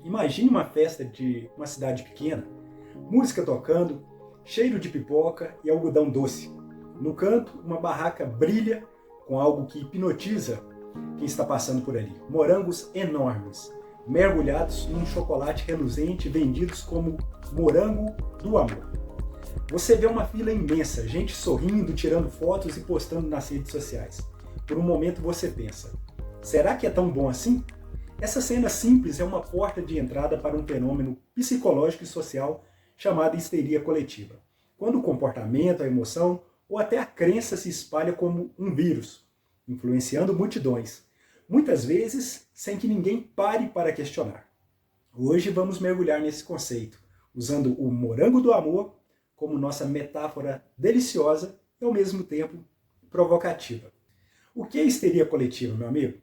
Imagine uma festa de uma cidade pequena, música tocando, cheiro de pipoca e algodão doce. No canto, uma barraca brilha com algo que hipnotiza quem está passando por ali. Morangos enormes, mergulhados num chocolate reluzente, vendidos como morango do amor. Você vê uma fila imensa, gente sorrindo, tirando fotos e postando nas redes sociais. Por um momento você pensa, será que é tão bom assim? Essa cena simples é uma porta de entrada para um fenômeno psicológico e social chamado histeria coletiva, quando o comportamento, a emoção ou até a crença se espalha como um vírus, influenciando multidões, muitas vezes sem que ninguém pare para questionar. Hoje vamos mergulhar nesse conceito, usando o morango do amor como nossa metáfora deliciosa e ao mesmo tempo provocativa. O que é histeria coletiva, meu amigo?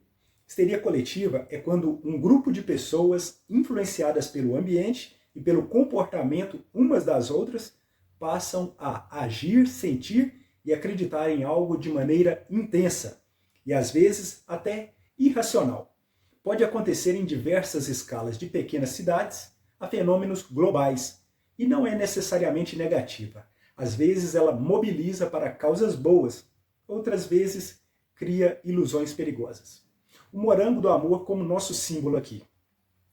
Histeria coletiva é quando um grupo de pessoas influenciadas pelo ambiente e pelo comportamento umas das outras passam a agir, sentir e acreditar em algo de maneira intensa e às vezes até irracional. Pode acontecer em diversas escalas, de pequenas cidades a fenômenos globais, e não é necessariamente negativa. Às vezes ela mobiliza para causas boas, outras vezes cria ilusões perigosas. O morango do amor como nosso símbolo aqui.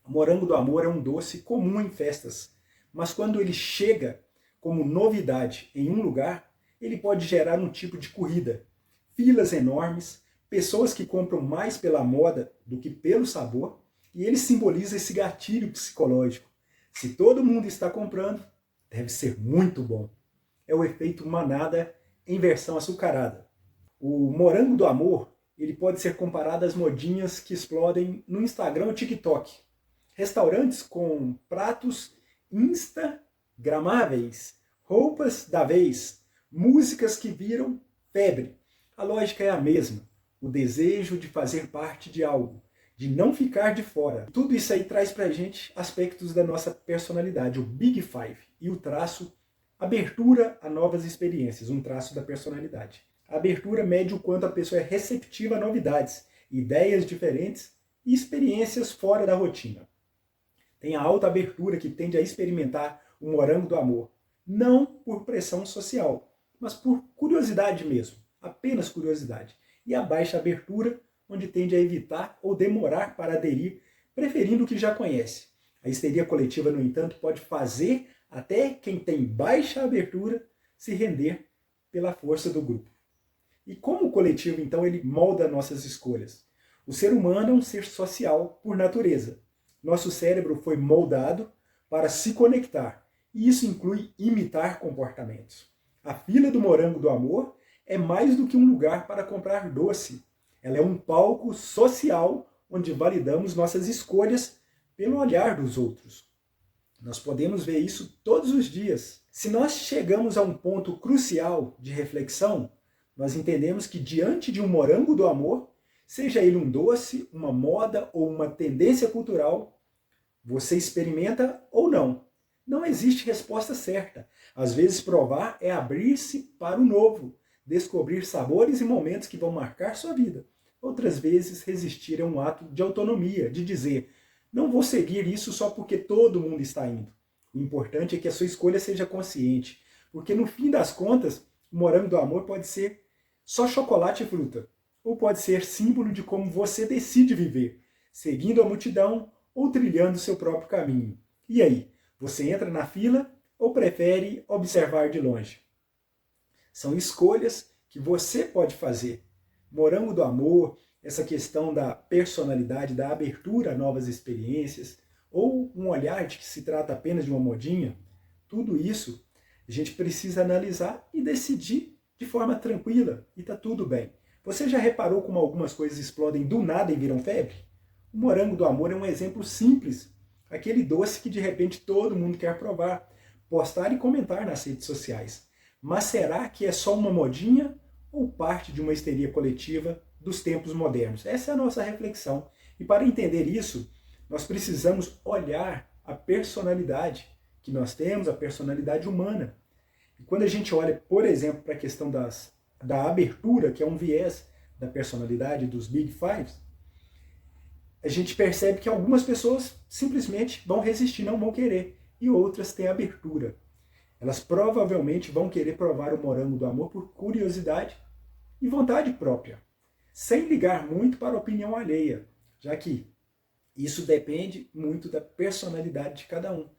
O morango do amor é um doce comum em festas, mas quando ele chega como novidade em um lugar, ele pode gerar um tipo de corrida. Filas enormes, pessoas que compram mais pela moda do que pelo sabor, e ele simboliza esse gatilho psicológico. Se todo mundo está comprando, deve ser muito bom. É o efeito manada em versão açucarada. O morango do amor, ele pode ser comparado às modinhas que explodem no Instagram ou TikTok. Restaurantes com pratos instagramáveis, roupas da vez, músicas que viram febre. A lógica é a mesma, o desejo de fazer parte de algo, de não ficar de fora. Tudo isso aí traz pra gente aspectos da nossa personalidade, o Big Five, e o traço abertura a novas experiências, um traço da personalidade. A abertura mede o quanto a pessoa é receptiva a novidades, ideias diferentes e experiências fora da rotina. Tem a alta abertura que tende a experimentar o morango do amor, não por pressão social, mas por curiosidade mesmo, apenas curiosidade. E a baixa abertura, onde tende a evitar ou demorar para aderir, preferindo o que já conhece. A histeria coletiva, no entanto, pode fazer até quem tem baixa abertura se render pela força do grupo. E como o coletivo, então, ele molda nossas escolhas? O ser humano é um ser social por natureza. Nosso cérebro foi moldado para se conectar, e isso inclui imitar comportamentos. A fila do morango do amor é mais do que um lugar para comprar doce. Ela é um palco social onde validamos nossas escolhas pelo olhar dos outros. Nós podemos ver isso todos os dias. Se nós chegamos a um ponto crucial de reflexão, nós entendemos que diante de um morango do amor, seja ele um doce, uma moda ou uma tendência cultural, você experimenta ou não. Não existe resposta certa. Às vezes provar é abrir-se para o novo, descobrir sabores e momentos que vão marcar sua vida. Outras vezes resistir é um ato de autonomia, de dizer, não vou seguir isso só porque todo mundo está indo. O importante é que a sua escolha seja consciente, porque no fim das contas, o morango do amor pode ser só chocolate e fruta, ou pode ser símbolo de como você decide viver, seguindo a multidão ou trilhando seu próprio caminho. E aí, você entra na fila ou prefere observar de longe? São escolhas que você pode fazer. Morango do amor, essa questão da personalidade, da abertura a novas experiências, ou um olhar de que se trata apenas de uma modinha, tudo isso a gente precisa analisar e decidir de forma tranquila, e está tudo bem. Você já reparou como algumas coisas explodem do nada e viram febre? O morango do amor é um exemplo simples, aquele doce que de repente todo mundo quer provar, postar e comentar nas redes sociais. Mas será que é só uma modinha ou parte de uma histeria coletiva dos tempos modernos? Essa é a nossa reflexão. E para entender isso, nós precisamos olhar a personalidade que nós temos, a personalidade humana. E quando a gente olha, por exemplo, para a questão da abertura, que é um viés da personalidade dos Big Fives, a gente percebe que algumas pessoas simplesmente vão resistir, não vão querer, e outras têm abertura. Elas provavelmente vão querer provar o morango do amor por curiosidade e vontade própria, sem ligar muito para a opinião alheia, já que isso depende muito da personalidade de cada um.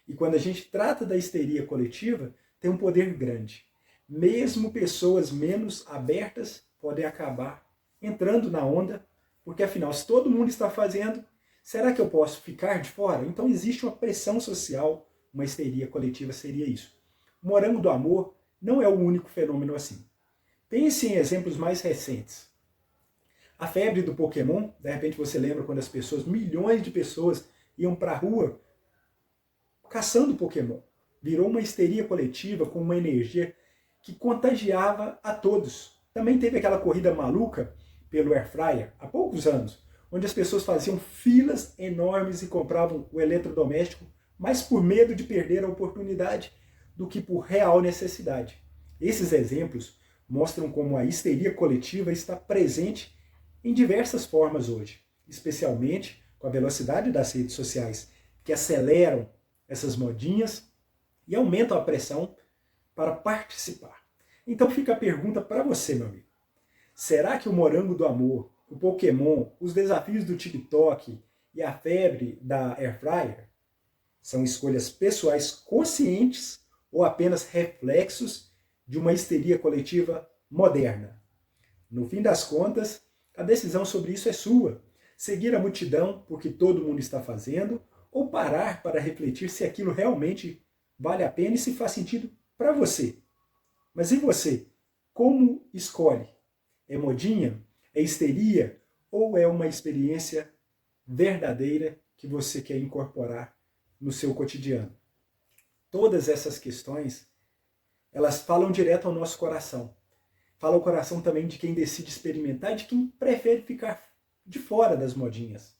E quando a gente trata da histeria coletiva, tem um poder grande. Mesmo pessoas menos abertas podem acabar entrando na onda, porque afinal, se todo mundo está fazendo, será que eu posso ficar de fora? Então existe uma pressão social, uma histeria coletiva seria isso. O morango do amor não é o único fenômeno assim. Pense em exemplos mais recentes. A febre do Pokémon, de repente você lembra quando as pessoas, milhões de pessoas, iam para a rua caçando Pokémon. Virou uma histeria coletiva com uma energia que contagiava a todos. Também teve aquela corrida maluca pelo Air Fryer, há poucos anos, onde as pessoas faziam filas enormes e compravam o eletrodoméstico mais por medo de perder a oportunidade do que por real necessidade. Esses exemplos mostram como a histeria coletiva está presente em diversas formas hoje, especialmente com a velocidade das redes sociais, que aceleram essas modinhas e aumentam a pressão para participar. Então fica a pergunta para você, meu amigo. Será que o morango do amor, o Pokémon, os desafios do TikTok e a febre da Air Fryer são escolhas pessoais conscientes ou apenas reflexos de uma histeria coletiva moderna? No fim das contas, a decisão sobre isso é sua. Seguir a multidão porque todo mundo está fazendo ou parar para refletir se aquilo realmente vale a pena e se faz sentido para você. Mas e você? Como escolhe? É modinha? É histeria? Ou é uma experiência verdadeira que você quer incorporar no seu cotidiano? Todas essas questões, elas falam direto ao nosso coração. Fala o coração também de quem decide experimentar e de quem prefere ficar de fora das modinhas.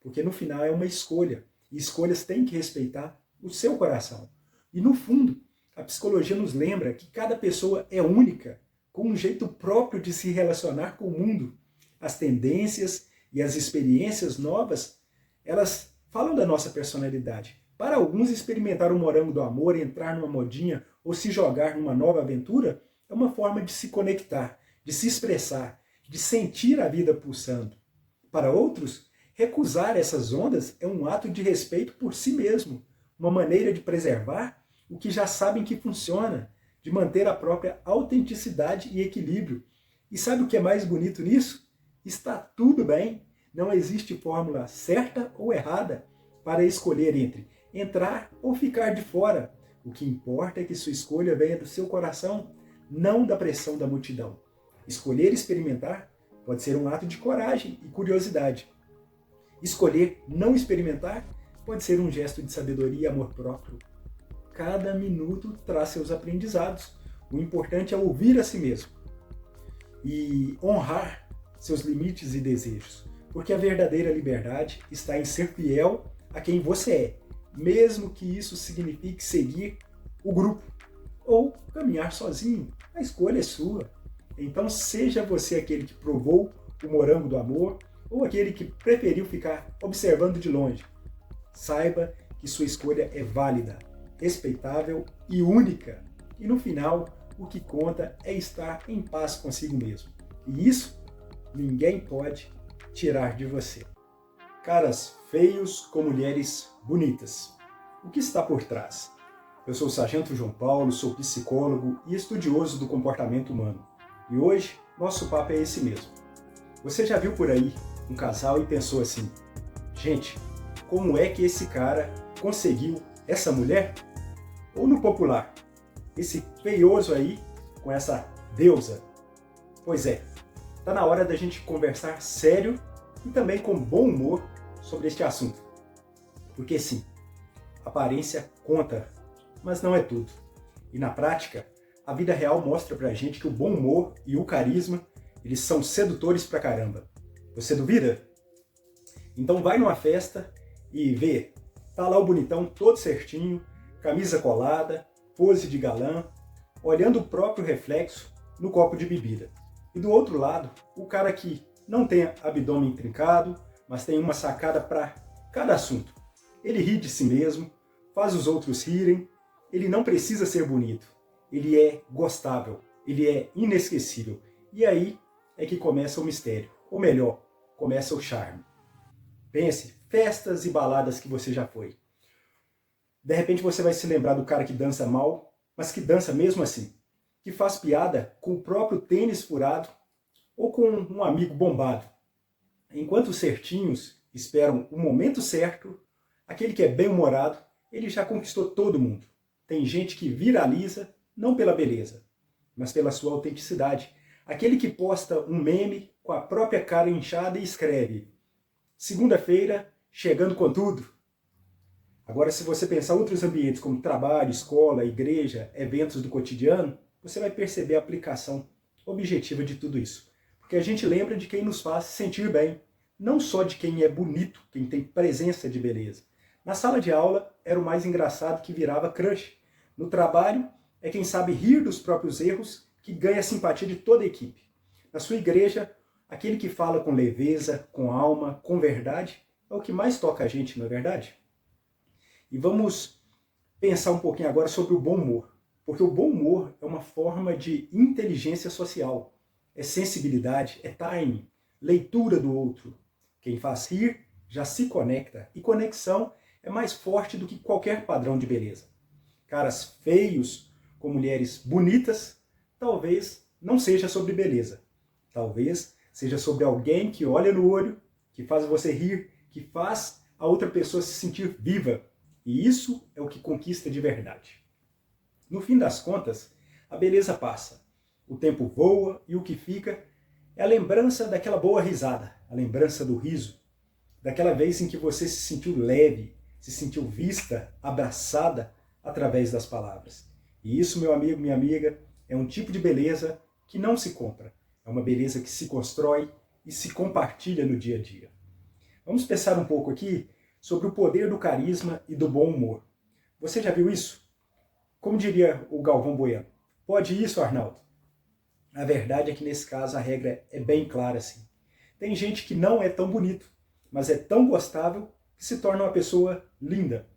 Porque no final é uma escolha. E escolhas têm que respeitar o seu coração. E no fundo, a psicologia nos lembra que cada pessoa é única, com um jeito próprio de se relacionar com o mundo. As tendências e as experiências novas, elas falam da nossa personalidade. Para alguns, experimentar o morango do amor, entrar numa modinha ou se jogar numa nova aventura é uma forma de se conectar, de se expressar, de sentir a vida pulsando. Para outros, recusar essas ondas é um ato de respeito por si mesmo, uma maneira de preservar o que já sabem que funciona, de manter a própria autenticidade e equilíbrio. E sabe o que é mais bonito nisso? Está tudo bem, não existe fórmula certa ou errada para escolher entre entrar ou ficar de fora. O que importa é que sua escolha venha do seu coração, não da pressão da multidão. Escolher experimentar pode ser um ato de coragem e curiosidade. Escolher não experimentar pode ser um gesto de sabedoria e amor próprio. Cada minuto traz seus aprendizados. O importante é ouvir a si mesmo e honrar seus limites e desejos, porque a verdadeira liberdade está em ser fiel a quem você é, mesmo que isso signifique seguir o grupo ou caminhar sozinho. A escolha é sua. Então seja você aquele que provou o morango do amor ou aquele que preferiu ficar observando de longe. Saiba que sua escolha é válida, respeitável e única. E no final, o que conta é estar em paz consigo mesmo. E isso ninguém pode tirar de você. Caras feios com mulheres bonitas. O que está por trás? Eu sou o Sargento João Paulo, sou psicólogo e estudioso do comportamento humano. E hoje, nosso papo é esse mesmo. Você já viu por aí um casal e pensou assim: gente, como é que esse cara conseguiu essa mulher? Ou no popular, esse feioso aí com essa deusa? Pois é, está na hora da gente conversar sério e também com bom humor sobre este assunto. Porque sim, aparência conta, mas não é tudo. E na prática, a vida real mostra pra gente que o bom humor e o carisma, eles são sedutores pra caramba. Você duvida? Então vai numa festa e vê, tá lá o bonitão todo certinho, camisa colada, pose de galã, olhando o próprio reflexo no copo de bebida. E do outro lado, o cara que não tem abdômen trincado, mas tem uma sacada para cada assunto. Ele ri de si mesmo, faz os outros rirem, ele não precisa ser bonito, ele é gostável, ele é inesquecível. E aí é que começa o mistério, ou melhor, começa o charme. Pense, festas e baladas que você já foi. De repente você vai se lembrar do cara que dança mal, mas que dança mesmo assim, que faz piada com o próprio tênis furado ou com um amigo bombado. Enquanto os certinhos esperam o momento certo, aquele que é bem-humorado, ele já conquistou todo mundo. Tem gente que viraliza não pela beleza, mas pela sua autenticidade. Aquele que posta um meme com a própria cara inchada e escreve: segunda-feira, chegando com tudo. Agora, se você pensar em outros ambientes como trabalho, escola, igreja, eventos do cotidiano, você vai perceber a aplicação objetiva de tudo isso. Porque a gente lembra de quem nos faz sentir bem, não só de quem é bonito, quem tem presença de beleza. Na sala de aula, era o mais engraçado que virava crush. No trabalho, é quem sabe rir dos próprios erros que ganha a simpatia de toda a equipe. Na sua igreja, aquele que fala com leveza, com alma, com verdade, é o que mais toca a gente, não é verdade? E vamos pensar um pouquinho agora sobre o bom humor. Porque o bom humor é uma forma de inteligência social. É sensibilidade, é timing, leitura do outro. Quem faz rir já se conecta. E conexão é mais forte do que qualquer padrão de beleza. Caras feios com mulheres bonitas, talvez não seja sobre beleza. Talvez seja sobre alguém que olha no olho, que faz você rir, que faz a outra pessoa se sentir viva. E isso é o que conquista de verdade. No fim das contas, a beleza passa, o tempo voa e o que fica é a lembrança daquela boa risada, a lembrança do riso, daquela vez em que você se sentiu leve, se sentiu vista, abraçada através das palavras. E isso, meu amigo, minha amiga, é um tipo de beleza que não se compra. É uma beleza que se constrói e se compartilha no dia a dia. Vamos pensar um pouco aqui sobre o poder do carisma e do bom humor. Você já viu isso? Como diria o Galvão Bueno, pode isso, Arnaldo? A verdade é que nesse caso a regra é bem clara assim. Tem gente que não é tão bonito, mas é tão gostável que se torna uma pessoa linda.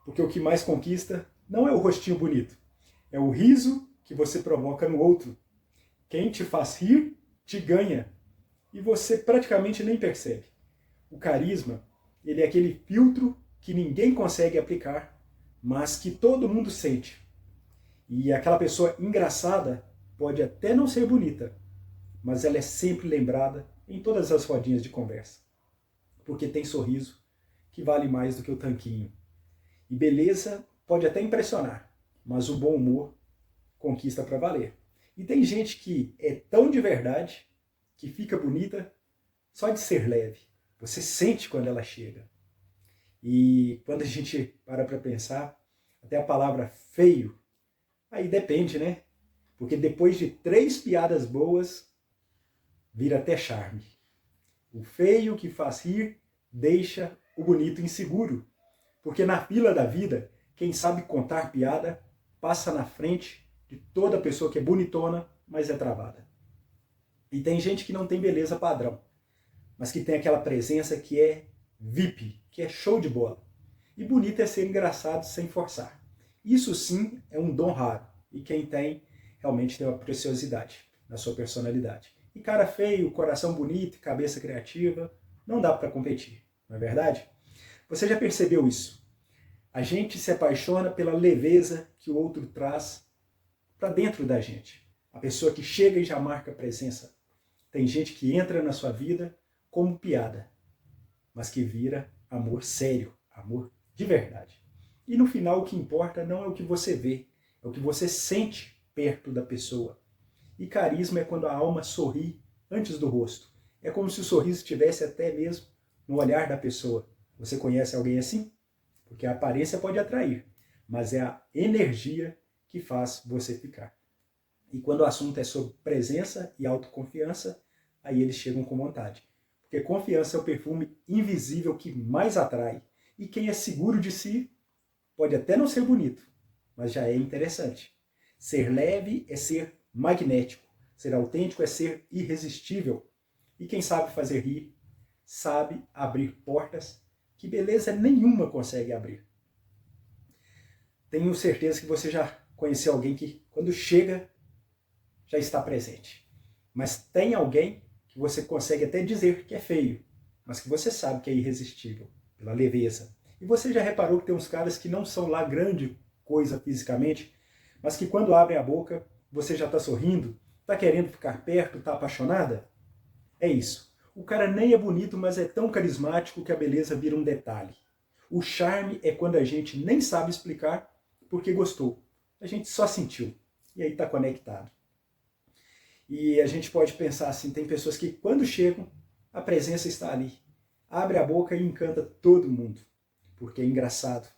Porque o que mais conquista não é o rostinho bonito, é o riso que você provoca no outro. Quem te faz rir, te ganha. E você praticamente nem percebe. O carisma, ele é aquele filtro que ninguém consegue aplicar, mas que todo mundo sente. E aquela pessoa engraçada pode até não ser bonita, mas ela é sempre lembrada em todas as rodinhas de conversa. Porque tem sorriso que vale mais do que o tanquinho. E beleza pode até impressionar, mas o bom humor conquista para valer. E tem gente que é tão de verdade que fica bonita só de ser leve. Você sente quando ela chega. E quando a gente para pensar, até a palavra feio, aí depende, né? Porque depois de 3 piadas boas, vira até charme. O feio que faz rir deixa o bonito inseguro. Porque na fila da vida, quem sabe contar piada passa na frente de toda pessoa que é bonitona, mas é travada. E tem gente que não tem beleza padrão, mas que tem aquela presença que é VIP, que é show de bola. E bonito é ser engraçado sem forçar. Isso sim é um dom raro. E quem tem, realmente tem uma preciosidade na sua personalidade. E cara feio, coração bonito, cabeça criativa, não dá para competir, não é verdade? Você já percebeu isso? A gente se apaixona pela leveza que o outro traz para dentro da gente. A pessoa que chega e já marca presença. Tem gente que entra na sua vida como piada, mas que vira amor sério, amor de verdade. E no final o que importa não é o que você vê, é o que você sente perto da pessoa. E carisma é quando a alma sorri antes do rosto. É como se o sorriso estivesse até mesmo no olhar da pessoa. Você conhece alguém assim? Porque a aparência pode atrair, mas é a energia que faz você ficar. E quando o assunto é sobre presença e autoconfiança, aí eles chegam com vontade. Porque confiança é o perfume invisível que mais atrai. E quem é seguro de si pode até não ser bonito, mas já é interessante. Ser leve é ser magnético. Ser autêntico é ser irresistível. E quem sabe fazer rir sabe abrir portas que beleza nenhuma consegue abrir. Tenho certeza que você já conheceu alguém que, quando chega, já está presente. Mas tem alguém que você consegue até dizer que é feio, mas que você sabe que é irresistível, pela leveza. E você já reparou que tem uns caras que não são lá grande coisa fisicamente, mas que quando abrem a boca, você já está sorrindo, está querendo ficar perto, está apaixonada? É isso. O cara nem é bonito, mas é tão carismático que a beleza vira um detalhe. O charme é quando a gente nem sabe explicar porque gostou. A gente só sentiu. E aí está conectado. E a gente pode pensar assim, tem pessoas que quando chegam, a presença está ali. Abre a boca e encanta todo mundo. Porque é engraçado.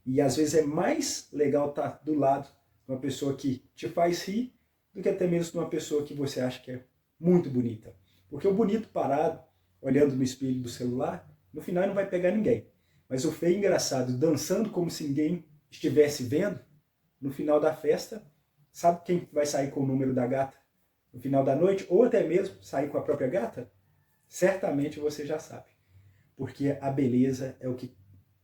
E às vezes é mais legal estar do lado de uma pessoa que te faz rir do que até mesmo de uma pessoa que você acha que é muito bonita. Porque o bonito parado, olhando no espelho do celular, no final não vai pegar ninguém. Mas o feio e engraçado, dançando como se ninguém estivesse vendo, no final da festa, sabe quem vai sair com o número da gata? No final da noite, ou até mesmo sair com a própria gata? Certamente você já sabe. Porque a beleza é o que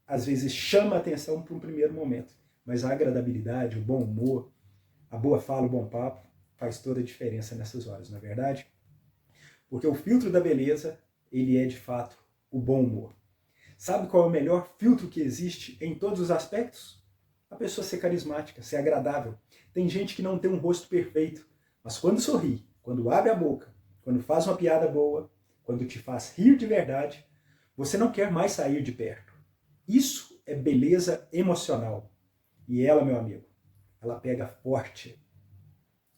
às vezes chama a atenção para um primeiro momento. Mas a agradabilidade, o bom humor, a boa fala, o bom papo, faz toda a diferença nessas horas, não é verdade? Porque o filtro da beleza, ele é de fato o bom humor. Sabe qual é o melhor filtro que existe em todos os aspectos? A pessoa ser carismática, ser agradável. Tem gente que não tem um rosto perfeito, mas quando sorri, quando abre a boca, quando faz uma piada boa, quando te faz rir de verdade, você não quer mais sair de perto. Isso é beleza emocional. E ela, meu amigo, ela pega forte.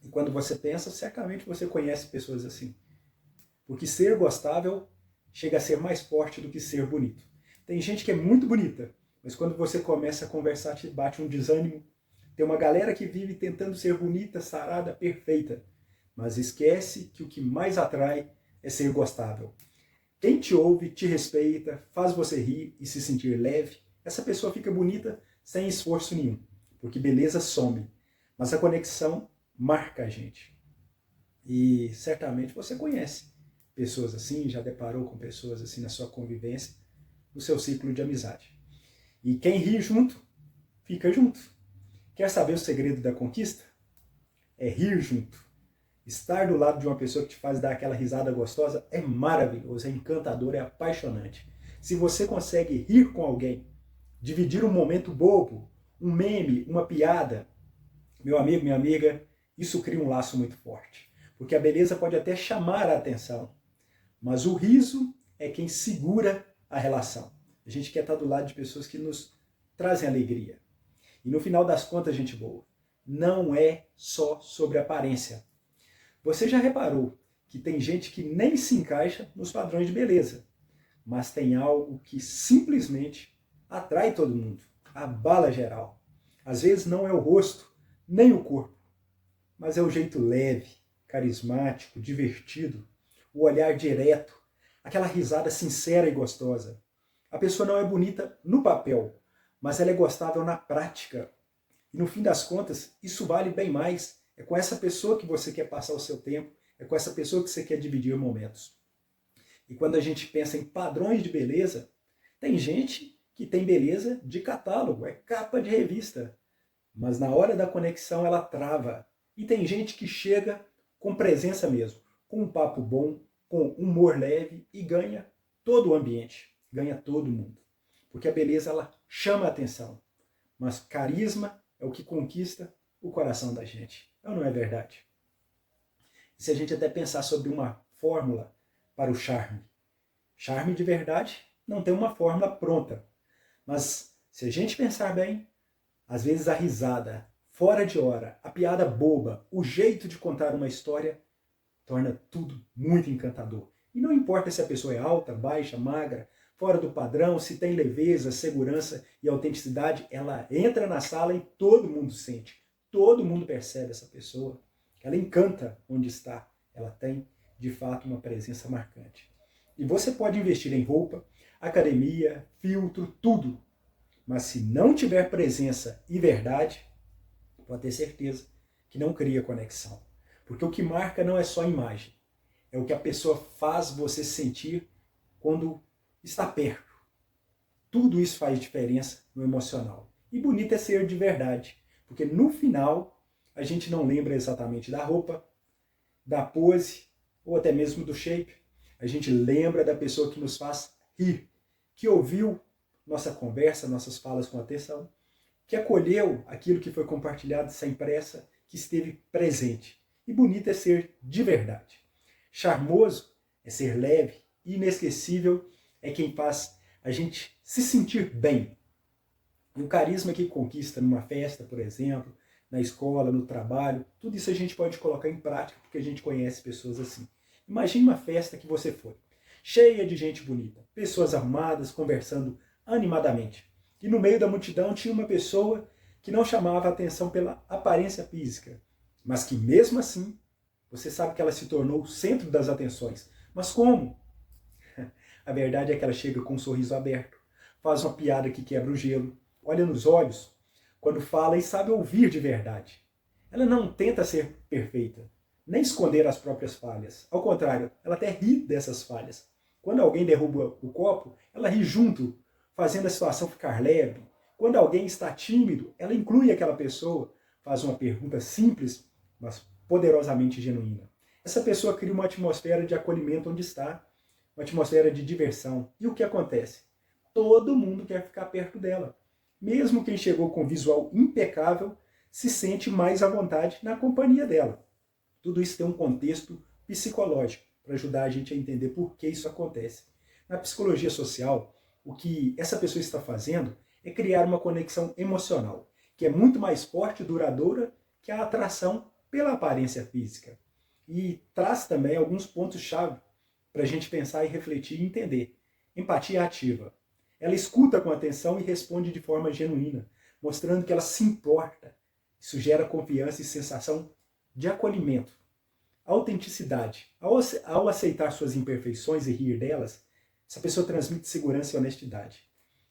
E quando você pensa, certamente você conhece pessoas assim. Porque ser gostável chega a ser mais forte do que ser bonito. Tem gente que é muito bonita, mas quando você começa a conversar, te bate um desânimo. Tem uma galera que vive tentando ser bonita, sarada, perfeita, mas esquece que o que mais atrai é ser gostável. Quem te ouve, te respeita, faz você rir e se sentir leve, essa pessoa fica bonita sem esforço nenhum, porque beleza some, mas a conexão marca a gente. E certamente você conhece pessoas assim, já deparou com pessoas assim na sua convivência, no seu ciclo de amizade. E quem ri junto, fica junto. Quer saber o segredo da conquista? É rir junto. Estar do lado de uma pessoa que te faz dar aquela risada gostosa é maravilhoso, é encantador, é apaixonante. Se você consegue rir com alguém, dividir um momento bobo, um meme, uma piada, meu amigo, minha amiga, isso cria um laço muito forte. Porque a beleza pode até chamar a atenção, mas o riso é quem segura a relação. A gente quer estar do lado de pessoas que nos trazem alegria. E no final das contas, gente boa, não é só sobre aparência. Você já reparou que tem gente que nem se encaixa nos padrões de beleza, mas tem algo que simplesmente atrai todo mundo, abala geral. Às vezes não é o rosto, nem o corpo, mas é o jeito leve, carismático, divertido, o olhar direto, aquela risada sincera e gostosa. A pessoa não é bonita no papel, mas ela é gostável na prática. E no fim das contas, isso vale bem mais. É com essa pessoa que você quer passar o seu tempo, é com essa pessoa que você quer dividir momentos. E quando a gente pensa em padrões de beleza, tem gente que tem beleza de catálogo, é capa de revista. Mas na hora da conexão ela trava. E tem gente que chega com presença mesmo, com um papo bom, com humor leve e ganha todo o ambiente, ganha todo mundo. Porque a beleza ela chama a atenção, mas carisma é o que conquista o coração da gente. Ou não é verdade? E se a gente até pensar sobre uma fórmula para o charme, charme de verdade não tem uma fórmula pronta, mas se a gente pensar bem, às vezes a risada, fora de hora, a piada boba, o jeito de contar uma história torna tudo muito encantador. E não importa se a pessoa é alta, baixa, magra, fora do padrão, se tem leveza, segurança e autenticidade, ela entra na sala e todo mundo sente, todo mundo percebe essa pessoa. Ela encanta onde está, ela tem de fato uma presença marcante. E você pode investir em roupa, academia, filtro, tudo. Mas se não tiver presença e verdade, pode ter certeza que não cria conexão. Porque o que marca não é só a imagem, é o que a pessoa faz você sentir quando está perto. Tudo isso faz diferença no emocional. E bonito é ser de verdade, porque no final a gente não lembra exatamente da roupa, da pose ou até mesmo do shape. A gente lembra da pessoa que nos faz rir, que ouviu nossa conversa, nossas falas com atenção, que acolheu aquilo que foi compartilhado sem pressa, que esteve presente. E bonito é ser de verdade. Charmoso é ser leve e inesquecível é quem faz a gente se sentir bem. E o carisma que conquista numa festa, por exemplo, na escola, no trabalho, tudo isso a gente pode colocar em prática porque a gente conhece pessoas assim. Imagine uma festa que você foi, cheia de gente bonita, pessoas arrumadas, conversando animadamente. E no meio da multidão tinha uma pessoa que não chamava a atenção pela aparência física, mas que mesmo assim, você sabe que ela se tornou o centro das atenções. Mas como? A verdade é que ela chega com um sorriso aberto, faz uma piada que quebra o gelo, olha nos olhos quando fala e sabe ouvir de verdade. Ela não tenta ser perfeita, nem esconder as próprias falhas. Ao contrário, ela até ri dessas falhas. Quando alguém derruba o copo, ela ri junto, fazendo a situação ficar leve. Quando alguém está tímido, ela inclui aquela pessoa, faz uma pergunta simples, mas poderosamente genuína. Essa pessoa cria uma atmosfera de acolhimento onde está, uma atmosfera de diversão. E o que acontece? Todo mundo quer ficar perto dela. Mesmo quem chegou com visual impecável se sente mais à vontade na companhia dela. Tudo isso tem um contexto psicológico para ajudar a gente a entender por que isso acontece. Na psicologia social, o que essa pessoa está fazendo é criar uma conexão emocional, que é muito mais forte e duradoura que a atração pela aparência física. E traz também alguns pontos-chave para a gente pensar e refletir e entender. Empatia ativa. Ela escuta com atenção e responde de forma genuína, mostrando que ela se importa. Isso gera confiança e sensação de acolhimento. Autenticidade. Ao aceitar suas imperfeições e rir delas, essa pessoa transmite segurança e honestidade,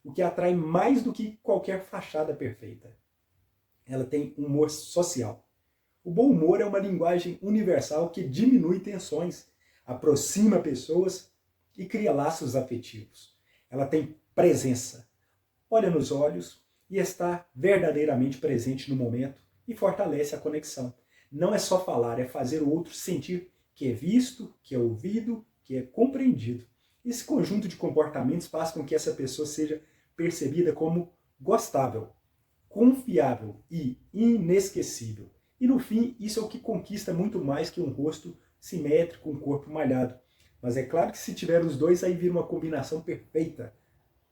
o que atrai mais do que qualquer fachada perfeita. Ela tem humor social. O bom humor é uma linguagem universal que diminui tensões, aproxima pessoas e cria laços afetivos. Ela tem presença, olha nos olhos e está verdadeiramente presente no momento e fortalece a conexão. Não é só falar, é fazer o outro sentir que é visto, que é ouvido, que é compreendido. Esse conjunto de comportamentos faz com que essa pessoa seja percebida como gostável, confiável e inesquecível. E no fim, isso é o que conquista muito mais que um rosto simétrico, um corpo malhado. Mas é claro que se tiver os dois, aí vira uma combinação perfeita.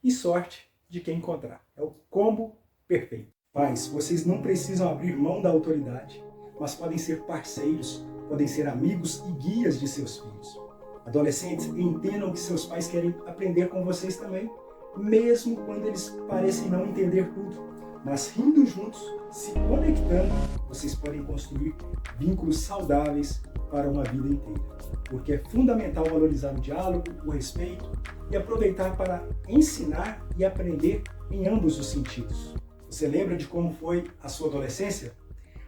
E sorte de quem encontrar. É o combo perfeito. Pais, vocês não precisam abrir mão da autoridade, mas podem ser parceiros, podem ser amigos e guias de seus filhos. Adolescentes, entendam que seus pais querem aprender com vocês também, mesmo quando eles parecem não entender tudo. Mas rindo juntos, se conectando, vocês podem construir vínculos saudáveis para uma vida inteira. Porque é fundamental valorizar o diálogo, o respeito e aproveitar para ensinar e aprender em ambos os sentidos. Você lembra de como foi a sua adolescência?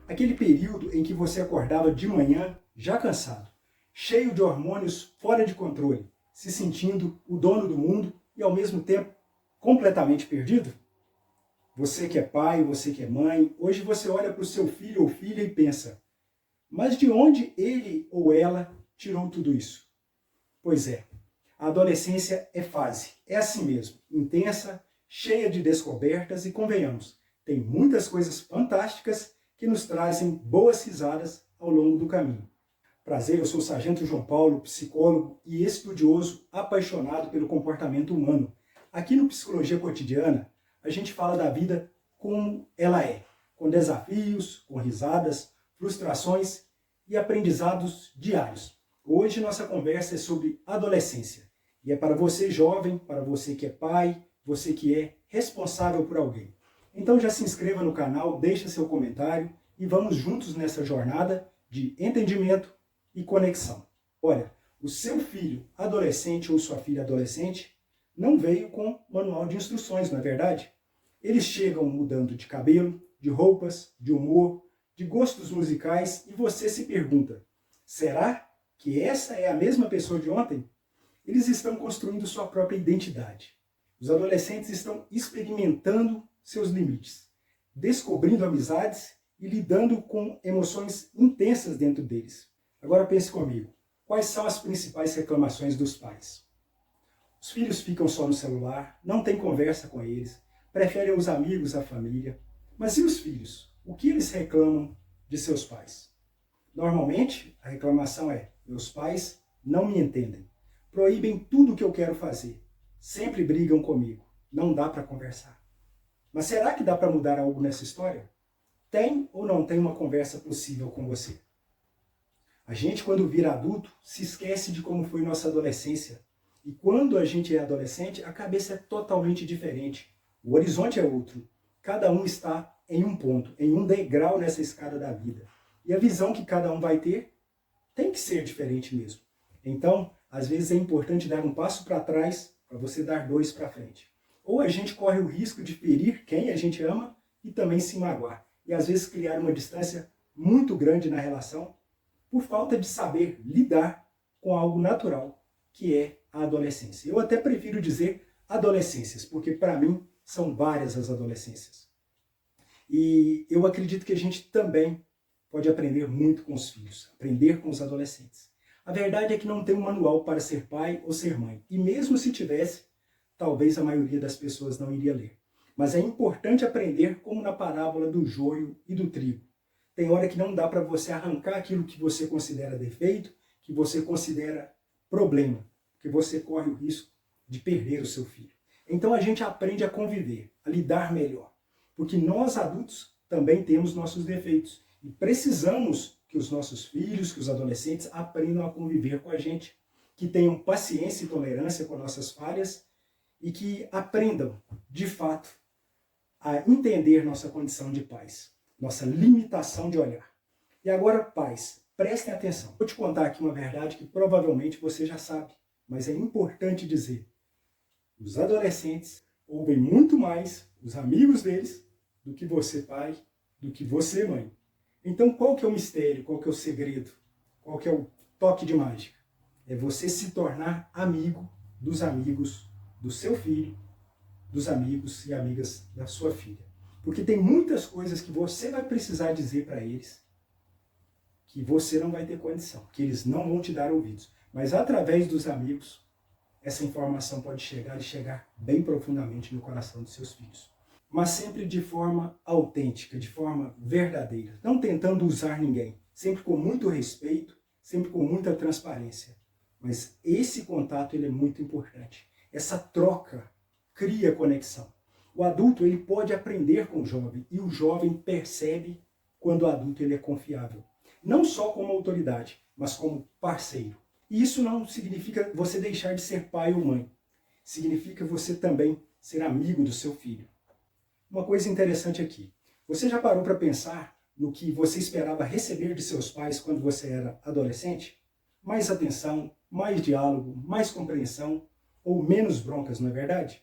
Aquele período em que você acordava de manhã já cansado, cheio de hormônios fora de controle, se sentindo o dono do mundo e ao mesmo tempo completamente perdido? Você que é pai, você que é mãe, hoje você olha para o seu filho ou filha e pensa, mas de onde ele ou ela tirou tudo isso? Pois é, a adolescência é fase, é assim mesmo, intensa, cheia de descobertas e convenhamos, tem muitas coisas fantásticas que nos trazem boas risadas ao longo do caminho. Prazer, eu sou o Sargento João Paulo, psicólogo e estudioso apaixonado pelo comportamento humano. Aqui no Psicologia Cotidiana, a gente fala da vida como ela é, com desafios, com risadas, frustrações e aprendizados diários. Hoje nossa conversa é sobre adolescência. E é para você jovem, para você que é pai, você que é responsável por alguém. Então já se inscreva no canal, deixa seu comentário e vamos juntos nessa jornada de entendimento e conexão. Olha, o seu filho adolescente ou sua filha adolescente não veio com manual de instruções, não é verdade? Eles chegam mudando de cabelo, de roupas, de humor, de gostos musicais e você se pergunta, será que essa é a mesma pessoa de ontem? Eles estão construindo sua própria identidade. Os adolescentes estão experimentando seus limites, descobrindo amizades e lidando com emoções intensas dentro deles. Agora pense comigo, quais são as principais reclamações dos pais? Os filhos ficam só no celular, não tem conversa com eles, preferem os amigos, a família. Mas e os filhos? O que eles reclamam de seus pais? Normalmente, a reclamação é: meus pais não me entendem, proíbem tudo o que eu quero fazer, sempre brigam comigo, não dá para conversar. Mas será que dá para mudar algo nessa história? Tem ou não tem uma conversa possível com você? A gente, quando vira adulto, se esquece de como foi nossa adolescência. E quando a gente é adolescente, a cabeça é totalmente diferente. O horizonte é outro. Cada um está em um ponto, em um degrau nessa escada da vida. E a visão que cada um vai ter tem que ser diferente mesmo. Então, às vezes é importante dar um passo para trás para você dar dois para frente. Ou a gente corre o risco de ferir quem a gente ama e também se magoar. E às vezes criar uma distância muito grande na relação por falta de saber lidar com algo natural, que é a adolescência. Eu até prefiro dizer adolescências, porque para mim são várias as adolescências. E eu acredito que a gente também pode aprender muito com os filhos, aprender com os adolescentes. A verdade é que não tem um manual para ser pai ou ser mãe. E mesmo se tivesse, talvez a maioria das pessoas não iria ler. Mas é importante aprender como na parábola do joio e do trigo. Tem hora que não dá para você arrancar aquilo que você considera defeito, que você considera problema, porque você corre o risco de perder o seu filho. Então a gente aprende a conviver, a lidar melhor. Porque nós adultos também temos nossos defeitos. E precisamos que os nossos filhos, que os adolescentes aprendam a conviver com a gente, que tenham paciência e tolerância com nossas falhas e que aprendam, de fato, a entender nossa condição de pais, nossa limitação de olhar. E agora, pais, prestem atenção. Vou te contar aqui uma verdade que provavelmente você já sabe, mas é importante dizer. Os adolescentes ouvem muito mais os amigos deles do que você, pai, do que você, mãe. Então, qual que é o mistério? Qual que é o segredo? Qual que é o toque de mágica? É você se tornar amigo dos amigos do seu filho, dos amigos e amigas da sua filha. Porque tem muitas coisas que você vai precisar dizer para eles que você não vai ter condição, que eles não vão te dar ouvidos. Mas através dos amigos, essa informação pode chegar e chegar bem profundamente no coração dos seus filhos. Mas sempre de forma autêntica, de forma verdadeira, não tentando usar ninguém, sempre com muito respeito, sempre com muita transparência. Mas esse contato ele é muito importante. Essa troca cria conexão. O adulto ele pode aprender com o jovem e o jovem percebe quando o adulto ele é confiável. Não só como autoridade, mas como parceiro. E isso não significa você deixar de ser pai ou mãe. Significa você também ser amigo do seu filho. Uma coisa interessante aqui. Você já parou para pensar no que você esperava receber de seus pais quando você era adolescente? Mais atenção, mais diálogo, mais compreensão ou menos broncas, não é verdade?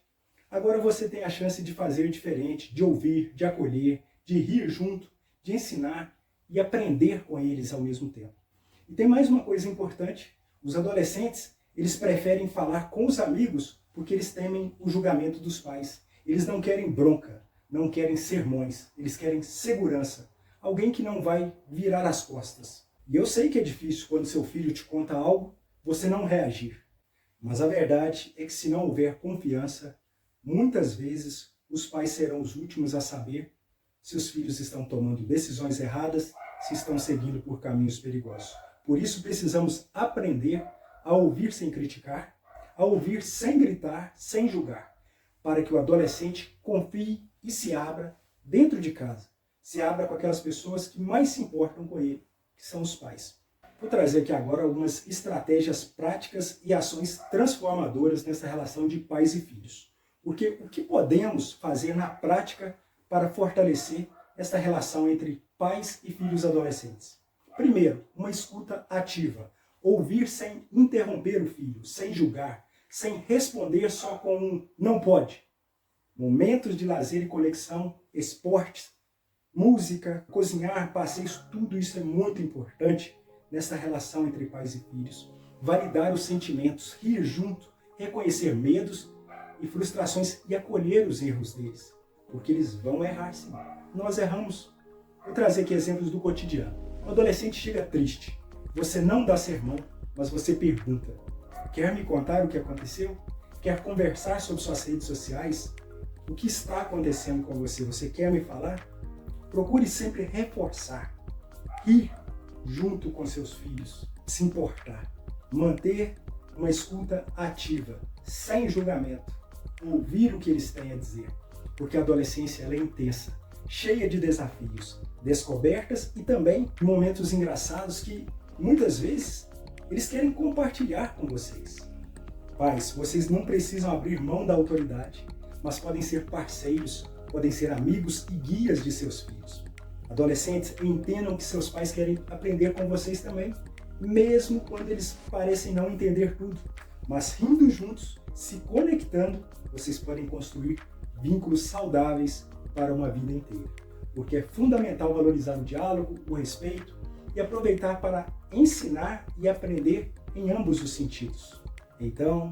Agora você tem a chance de fazer diferente, de ouvir, de acolher, de rir junto, de ensinar e aprender com eles ao mesmo tempo. E tem mais uma coisa importante. Os adolescentes, eles preferem falar com os amigos porque eles temem o julgamento dos pais. Eles não querem bronca, não querem sermões, eles querem segurança. Alguém que não vai virar as costas. E eu sei que é difícil quando seu filho te conta algo, você não reagir. Mas a verdade é que se não houver confiança, muitas vezes os pais serão os últimos a saber se os filhos estão tomando decisões erradas, se estão seguindo por caminhos perigosos. Por isso precisamos aprender a ouvir sem criticar, a ouvir sem gritar, sem julgar, para que o adolescente confie e se abra dentro de casa, se abra com aquelas pessoas que mais se importam com ele, que são os pais. Vou trazer aqui agora algumas estratégias práticas e ações transformadoras nessa relação de pais e filhos. Porque o que podemos fazer na prática para fortalecer essa relação entre pais e filhos adolescentes? Primeiro, uma escuta ativa. Ouvir sem interromper o filho, sem julgar, sem responder só com um não pode. Momentos de lazer e conexão, esportes, música, cozinhar, passeios, tudo isso é muito importante nessa relação entre pais e filhos. validar os sentimentos, rir junto, reconhecer medos e frustrações e acolher os erros deles, porque eles vão errar sim. Nós erramos. Vou trazer aqui exemplos do cotidiano. O adolescente chega triste, você não dá sermão, mas você pergunta: quer me contar o que aconteceu? Quer conversar sobre suas redes sociais? O que está acontecendo com você? Você quer me falar? Procure sempre reforçar, rir junto com seus filhos, se importar, manter uma escuta ativa, sem julgamento, ouvir o que eles têm a dizer, porque a adolescência ela é intensa, cheia de desafios, descobertas e também momentos engraçados que muitas vezes eles querem compartilhar com vocês. Pais, vocês não precisam abrir mão da autoridade, mas podem ser parceiros, podem ser amigos e guias de seus filhos. Adolescentes, entendam que seus pais querem aprender com vocês também, mesmo quando eles parecem não entender tudo. Mas rindo juntos, se conectando, vocês podem construir vínculos saudáveis para uma vida inteira. Porque é fundamental valorizar o diálogo, o respeito e aproveitar para ensinar e aprender em ambos os sentidos. Então,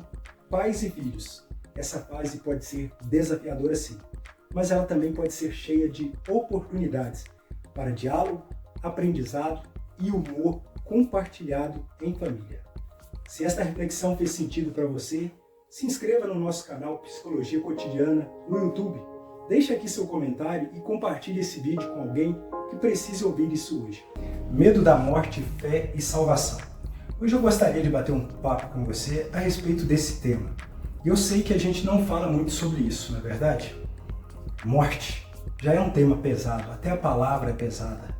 pais e filhos, essa fase pode ser desafiadora sim, mas ela também pode ser cheia de oportunidades para diálogo, aprendizado e humor compartilhado em família. Se esta reflexão fez sentido para você, se inscreva no nosso canal Psicologia Cotidiana no YouTube. Deixe aqui seu comentário e compartilhe esse vídeo com alguém que precise ouvir isso hoje. Medo da morte, fé e salvação. Hoje eu gostaria de bater um papo com você a respeito desse tema. E eu sei que a gente não fala muito sobre isso, não é verdade? Morte já é um tema pesado, até a palavra é pesada,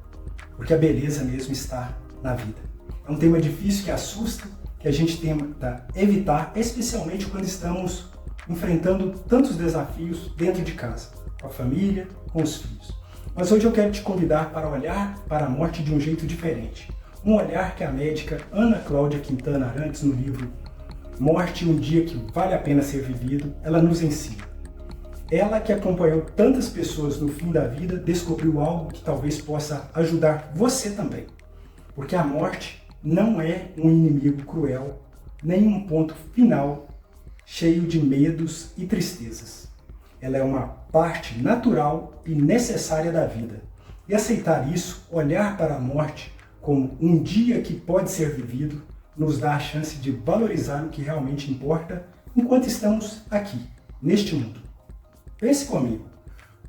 porque a beleza mesmo está na vida. É um tema difícil que assusta, que a gente tenta evitar, especialmente quando estamos enfrentando tantos desafios dentro de casa, com a família, com os filhos. Mas hoje eu quero te convidar para olhar para a morte de um jeito diferente. Um olhar que a médica Ana Cláudia Quintana Arantes, no livro Morte, um dia que vale a pena ser vivido, ela nos ensina. Ela que acompanhou tantas pessoas no fim da vida, descobriu algo que talvez possa ajudar você também. Porque a morte não é um inimigo cruel, nem um ponto final cheio de medos e tristezas. Ela é uma parte natural e necessária da vida. E aceitar isso, olhar para a morte como um dia que pode ser vivido, nos dá a chance de valorizar o que realmente importa enquanto estamos aqui, neste mundo. Pense comigo,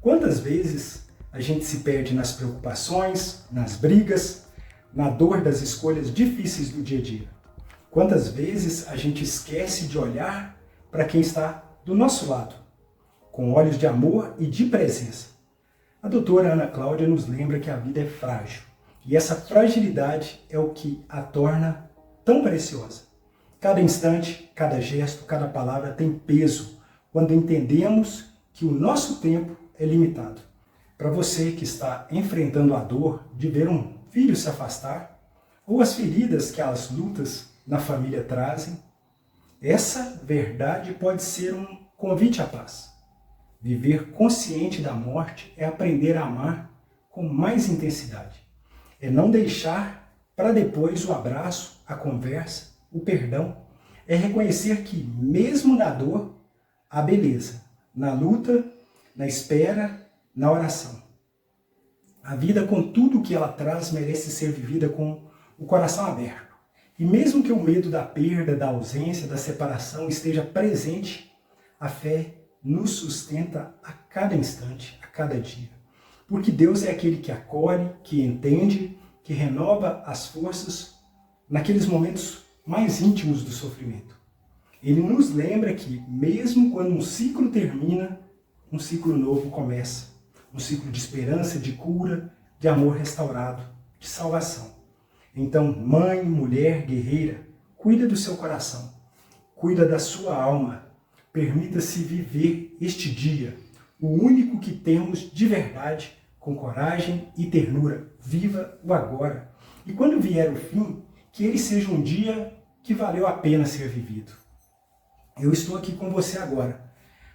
quantas vezes a gente se perde nas preocupações, nas brigas, na dor das escolhas difíceis do dia a dia? Quantas vezes a gente esquece de olhar para quem está do nosso lado, com olhos de amor e de presença? A doutora Ana Cláudia nos lembra que a vida é frágil, e essa fragilidade é o que a torna tão preciosa. Cada instante, cada gesto, cada palavra tem peso quando entendemos que o nosso tempo é limitado. Para você que está enfrentando a dor de ver um filho se afastar, ou as feridas que as lutas na família trazem, essa verdade pode ser um convite à paz. Viver consciente da morte é aprender a amar com mais intensidade. É não deixar para depois o abraço, a conversa, o perdão. É reconhecer que, mesmo na dor, há beleza. Na luta, na espera, na oração. A vida, com tudo o que ela traz, merece ser vivida com o coração aberto. E mesmo que o medo da perda, da ausência, da separação esteja presente, a fé nos sustenta a cada instante, a cada dia. Porque Deus é aquele que acolhe, que entende, que renova as forças naqueles momentos mais íntimos do sofrimento. Ele nos lembra que, mesmo quando um ciclo termina, um ciclo novo começa. Um ciclo de esperança, de cura, de amor restaurado, de salvação. Então, mãe, mulher, guerreira, cuida do seu coração, cuida da sua alma. Permita-se viver este dia, o único que temos de verdade, com coragem e ternura. Viva o agora. E quando vier o fim, que ele seja um dia que valeu a pena ser vivido. Eu estou aqui com você agora,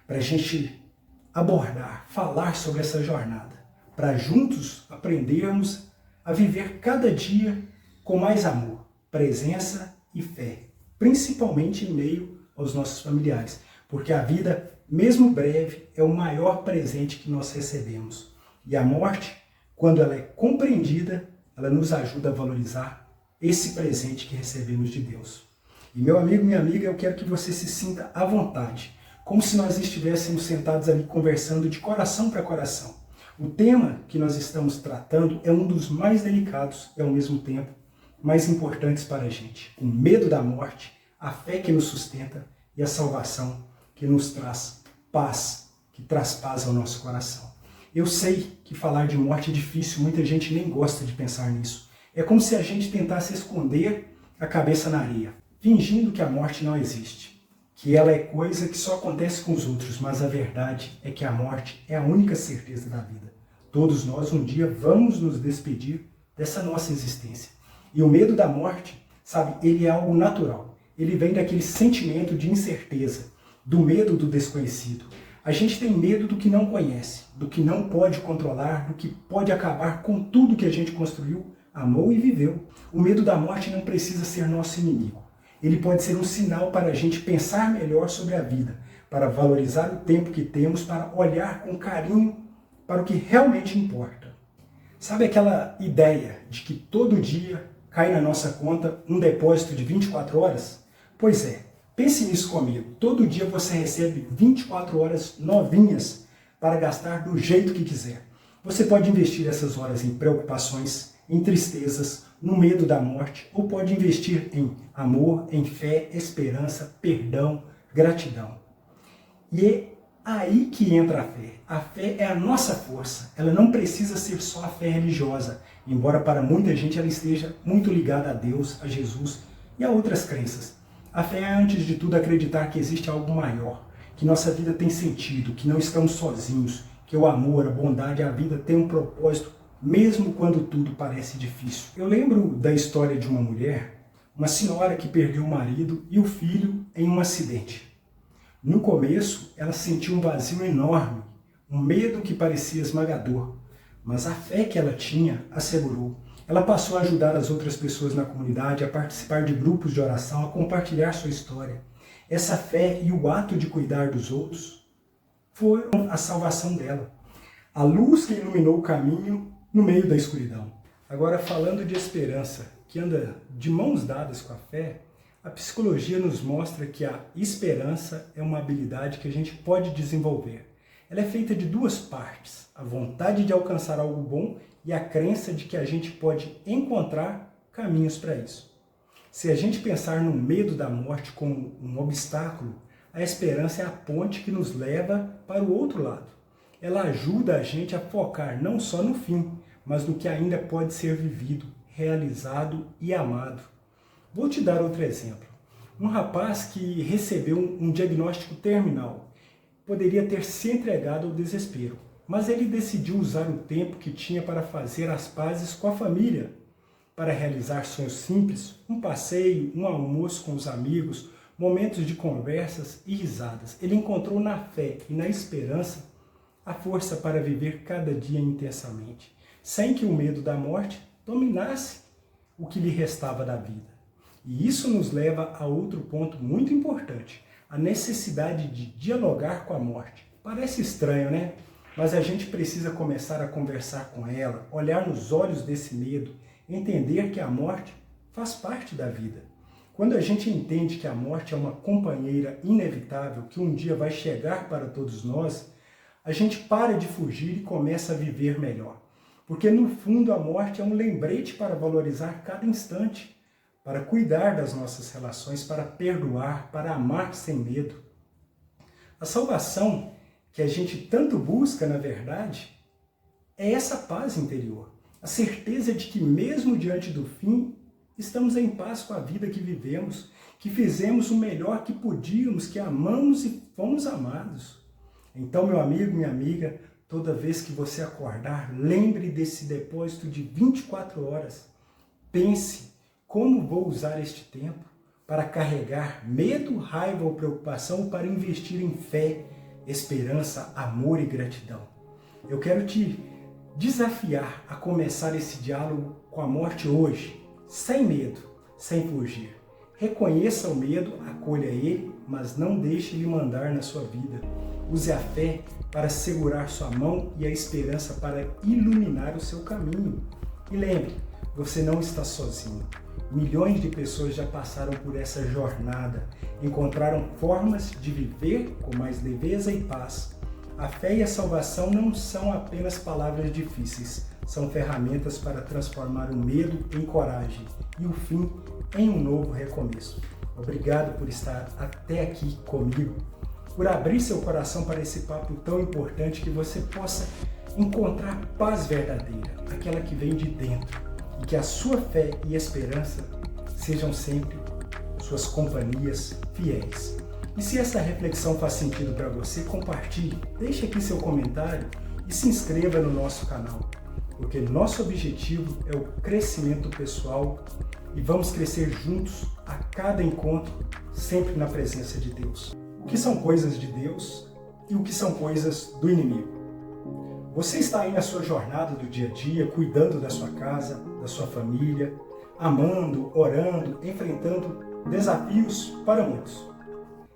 para a gente abordar, falar sobre essa jornada, para juntos aprendermos a viver cada dia com mais amor, presença e fé. principalmente em meio aos nossos familiares, porque a vida, mesmo breve, é o maior presente que nós recebemos. E a morte, quando ela é compreendida, ela nos ajuda a valorizar esse presente que recebemos de Deus. E meu amigo, minha amiga, eu quero que você se sinta à vontade, como se nós estivéssemos sentados ali conversando de coração para coração. O tema que nós estamos tratando é um dos mais delicados e ao mesmo tempo mais importantes para a gente. O medo da morte, a fé que nos sustenta e a salvação que nos traz paz, que traz paz ao nosso coração. Eu sei que falar de morte é difícil, muita gente nem gosta de pensar nisso. É como se a gente tentasse esconder a cabeça na areia, fingindo que a morte não existe, que ela é coisa que só acontece com os outros, mas a verdade é que a morte é a única certeza da vida. Todos nós um dia vamos nos despedir dessa nossa existência. E o medo da morte, sabe, ele é algo natural. Ele vem daquele sentimento de incerteza, do medo do desconhecido. A gente tem medo do que não conhece, do que não pode controlar, do que pode acabar com tudo que a gente construiu, amou e viveu. O medo da morte não precisa ser nosso inimigo. Ele pode ser um sinal para a gente pensar melhor sobre a vida, para valorizar o tempo que temos, para olhar com carinho para o que realmente importa. Sabe aquela ideia de que todo dia cai na nossa conta um depósito de 24 horas? Pois é, pense nisso comigo. Todo dia você recebe 24 horas novinhas para gastar do jeito que quiser. Você pode investir essas horas em preocupações, em tristezas, no medo da morte, ou pode investir em amor, em fé, esperança, perdão, gratidão. E é aí que entra a fé. A fé é a nossa força. Ela não precisa ser só a fé religiosa, embora para muita gente ela esteja muito ligada a Deus, a Jesus e a outras crenças. A fé é, antes de tudo, acreditar que existe algo maior, que nossa vida tem sentido, que não estamos sozinhos, que o amor, a bondade, a vida tem um propósito, mesmo quando tudo parece difícil. Eu lembro da história de uma mulher, uma senhora que perdeu o marido e o filho em um acidente. No começo, ela sentiu um vazio enorme, um medo que parecia esmagador, mas a fé que ela tinha a segurou. Ela passou a ajudar as outras pessoas na comunidade, a participar de grupos de oração, a compartilhar sua história. Essa fé e o ato de cuidar dos outros foram a salvação dela. A luz que iluminou o caminho no meio da escuridão. Agora, falando de esperança, que anda de mãos dadas com a fé, a psicologia nos mostra que a esperança é uma habilidade que a gente pode desenvolver. Ela é feita de duas partes, a vontade de alcançar algo bom e a crença de que a gente pode encontrar caminhos para isso. Se a gente pensar no medo da morte como um obstáculo, a esperança é a ponte que nos leva para o outro lado. Ela ajuda a gente a focar não só no fim, mas no que ainda pode ser vivido, realizado e amado. Vou te dar outro exemplo. Um rapaz que recebeu um diagnóstico terminal poderia ter se entregado ao desespero, mas ele decidiu usar o tempo que tinha para fazer as pazes com a família, para realizar sonhos simples, um passeio, um almoço com os amigos, momentos de conversas e risadas. Ele encontrou na fé e na esperança a força para viver cada dia intensamente, sem que o medo da morte dominasse o que lhe restava da vida. E isso nos leva a outro ponto muito importante, a necessidade de dialogar com a morte. Parece estranho, né? Mas a gente precisa começar a conversar com ela, olhar nos olhos desse medo, entender que a morte faz parte da vida. Quando a gente entende que a morte é uma companheira inevitável, que um dia vai chegar para todos nós, a gente para de fugir e começa a viver melhor. Porque no fundo a morte é um lembrete para valorizar cada instante, para cuidar das nossas relações, para perdoar, para amar sem medo. A salvação que a gente tanto busca, na verdade, é essa paz interior. A certeza de que mesmo diante do fim, estamos em paz com a vida que vivemos, que fizemos o melhor que podíamos, que amamos e fomos amados. Então, meu amigo, minha amiga, toda vez que você acordar, lembre desse depósito de 24 horas. Pense, como vou usar este tempo para carregar medo, raiva ou preocupação, para investir em fé, esperança, amor e gratidão. Eu quero te desafiar a começar esse diálogo com a morte hoje, sem medo, sem fugir. Reconheça o medo, acolha ele, mas não deixe ele mandar na sua vida. Use a fé para segurar sua mão e a esperança para iluminar o seu caminho. E lembre, você não está sozinho. Milhões de pessoas já passaram por essa jornada, encontraram formas de viver com mais leveza e paz. A fé e a salvação não são apenas palavras difíceis, são ferramentas para transformar o medo em coragem e o fim em um novo recomeço. Obrigado por estar até aqui comigo, por abrir seu coração para esse papo tão importante, que você possa encontrar paz verdadeira, aquela que vem de dentro, e que a sua fé e esperança sejam sempre suas companhias fiéis. E se essa reflexão faz sentido para você, compartilhe, deixe aqui seu comentário e se inscreva no nosso canal, porque nosso objetivo é o crescimento pessoal e vamos crescer juntos a cada encontro, sempre na presença de Deus. O que são coisas de Deus e o que são coisas do inimigo? Você está aí na sua jornada do dia a dia, cuidando da sua casa, da sua família, amando, orando, enfrentando desafios para muitos.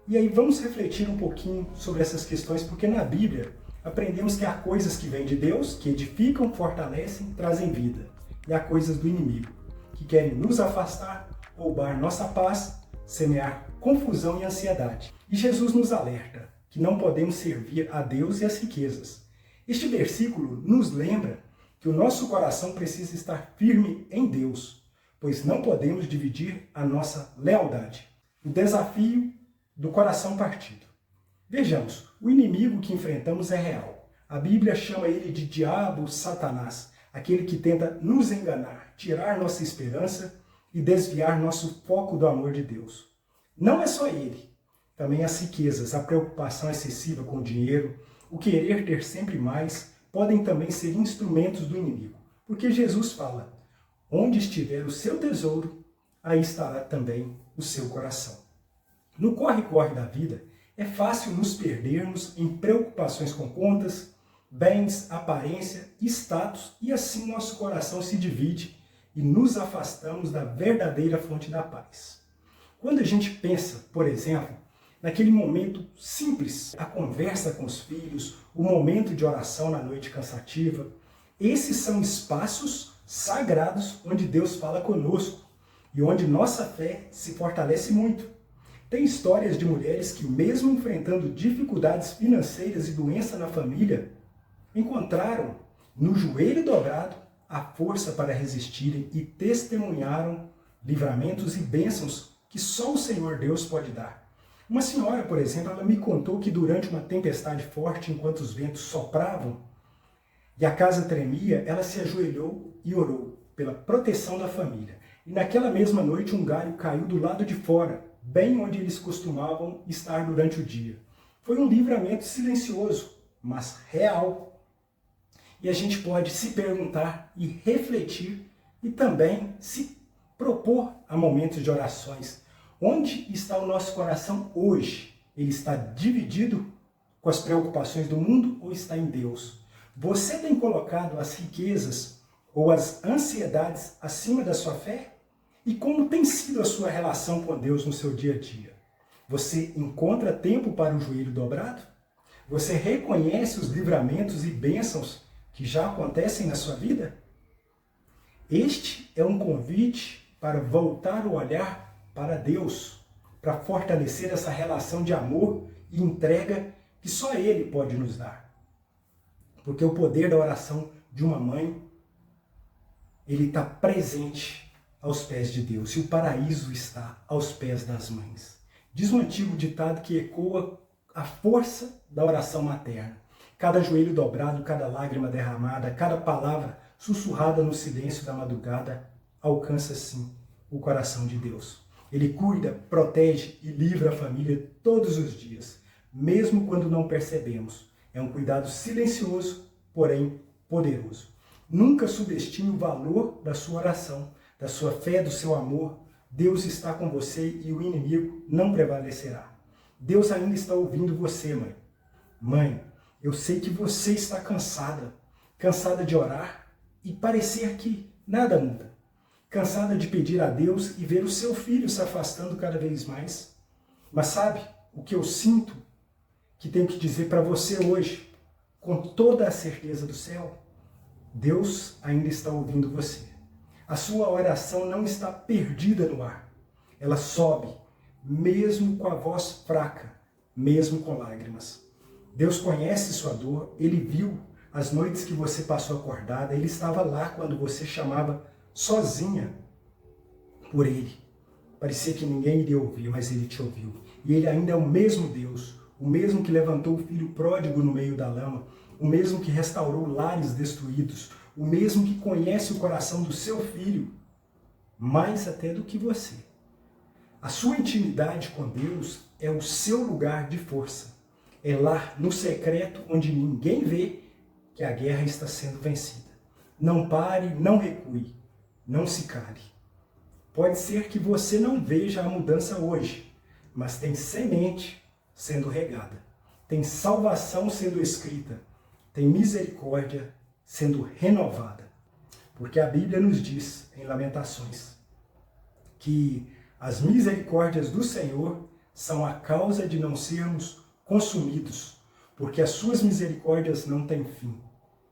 E aí vamos refletir um pouquinho sobre essas questões, porque na Bíblia aprendemos que há coisas que vêm de Deus, que edificam, fortalecem, trazem vida. E há coisas do inimigo, que querem nos afastar, roubar nossa paz, semear confusão e ansiedade. E Jesus nos alerta que não podemos servir a Deus e as riquezas. Este versículo nos lembra que o nosso coração precisa estar firme em Deus, pois não podemos dividir a nossa lealdade. O desafio do coração partido. Vejamos, o inimigo que enfrentamos é real. A Bíblia chama ele de diabo, Satanás, aquele que tenta nos enganar, tirar nossa esperança e desviar nosso foco do amor de Deus. Não é só ele, também as riquezas, a preocupação excessiva com o dinheiro, o querer ter sempre mais, podem também ser instrumentos do inimigo. Porque Jesus fala, onde estiver o seu tesouro, aí estará também o seu coração. No corre-corre da vida, é fácil nos perdermos em preocupações com contas, bens, aparência, status, e assim nosso coração se divide e nos afastamos da verdadeira fonte da paz. Quando a gente pensa, por exemplo, naquele momento simples, a conversa com os filhos, o momento de oração na noite cansativa, esses são espaços sagrados onde Deus fala conosco e onde nossa fé se fortalece muito. Tem histórias de mulheres que, mesmo enfrentando dificuldades financeiras e doença na família, encontraram no joelho dobrado a força para resistirem e testemunharam livramentos e bênçãos que só o Senhor Deus pode dar. Uma senhora, por exemplo, ela me contou que durante uma tempestade forte, enquanto os ventos sopravam e a casa tremia, ela se ajoelhou e orou pela proteção da família. E naquela mesma noite um galho caiu do lado de fora, bem onde eles costumavam estar durante o dia. Foi um livramento silencioso, mas real. E a gente pode se perguntar e refletir e também se propor a momentos de orações. Onde está o nosso coração hoje? Ele está dividido com as preocupações do mundo ou está em Deus? Você tem colocado as riquezas ou as ansiedades acima da sua fé? E como tem sido a sua relação com Deus no seu dia a dia? Você encontra tempo para o joelho dobrado? Você reconhece os livramentos e bênçãos que já acontecem na sua vida? Este é um convite para voltar o olhar para Deus, para fortalecer essa relação de amor e entrega que só Ele pode nos dar. Porque o poder da oração de uma mãe, ele está presente aos pés de Deus, e o paraíso está aos pés das mães. Diz um antigo ditado que ecoa a força da oração materna. Cada joelho dobrado, cada lágrima derramada, cada palavra sussurrada no silêncio da madrugada alcança, sim, o coração de Deus. Ele cuida, protege e livra a família todos os dias, mesmo quando não percebemos. É um cuidado silencioso, porém poderoso. Nunca subestime o valor da sua oração, da sua fé, do seu amor. Deus está com você e o inimigo não prevalecerá. Deus ainda está ouvindo você, mãe. Mãe, eu sei que você está cansada de orar e parecer que nada muda. Cansada de pedir a Deus e ver o seu filho se afastando cada vez mais. Mas sabe o que eu sinto que tenho que dizer para você hoje, com toda a certeza do céu? Deus ainda está ouvindo você. A sua oração não está perdida no ar. Ela sobe, mesmo com a voz fraca, mesmo com lágrimas. Deus conhece sua dor, Ele viu as noites que você passou acordada, Ele estava lá quando você chamava sozinha por Ele. Parecia que ninguém iria ouvir, mas Ele te ouviu. E Ele ainda é o mesmo Deus, o mesmo que levantou o filho pródigo no meio da lama, o mesmo que restaurou lares destruídos, o mesmo que conhece o coração do seu filho, mais até do que você. A sua intimidade com Deus é o seu lugar de força. É lá, no secreto, onde ninguém vê, que a guerra está sendo vencida. Não pare, não recue, não se cale. Pode ser que você não veja a mudança hoje, mas tem semente sendo regada, tem salvação sendo escrita, tem misericórdia sendo renovada. Porque a Bíblia nos diz, em Lamentações, que as misericórdias do Senhor são a causa de não sermos consumidos, porque as suas misericórdias não têm fim,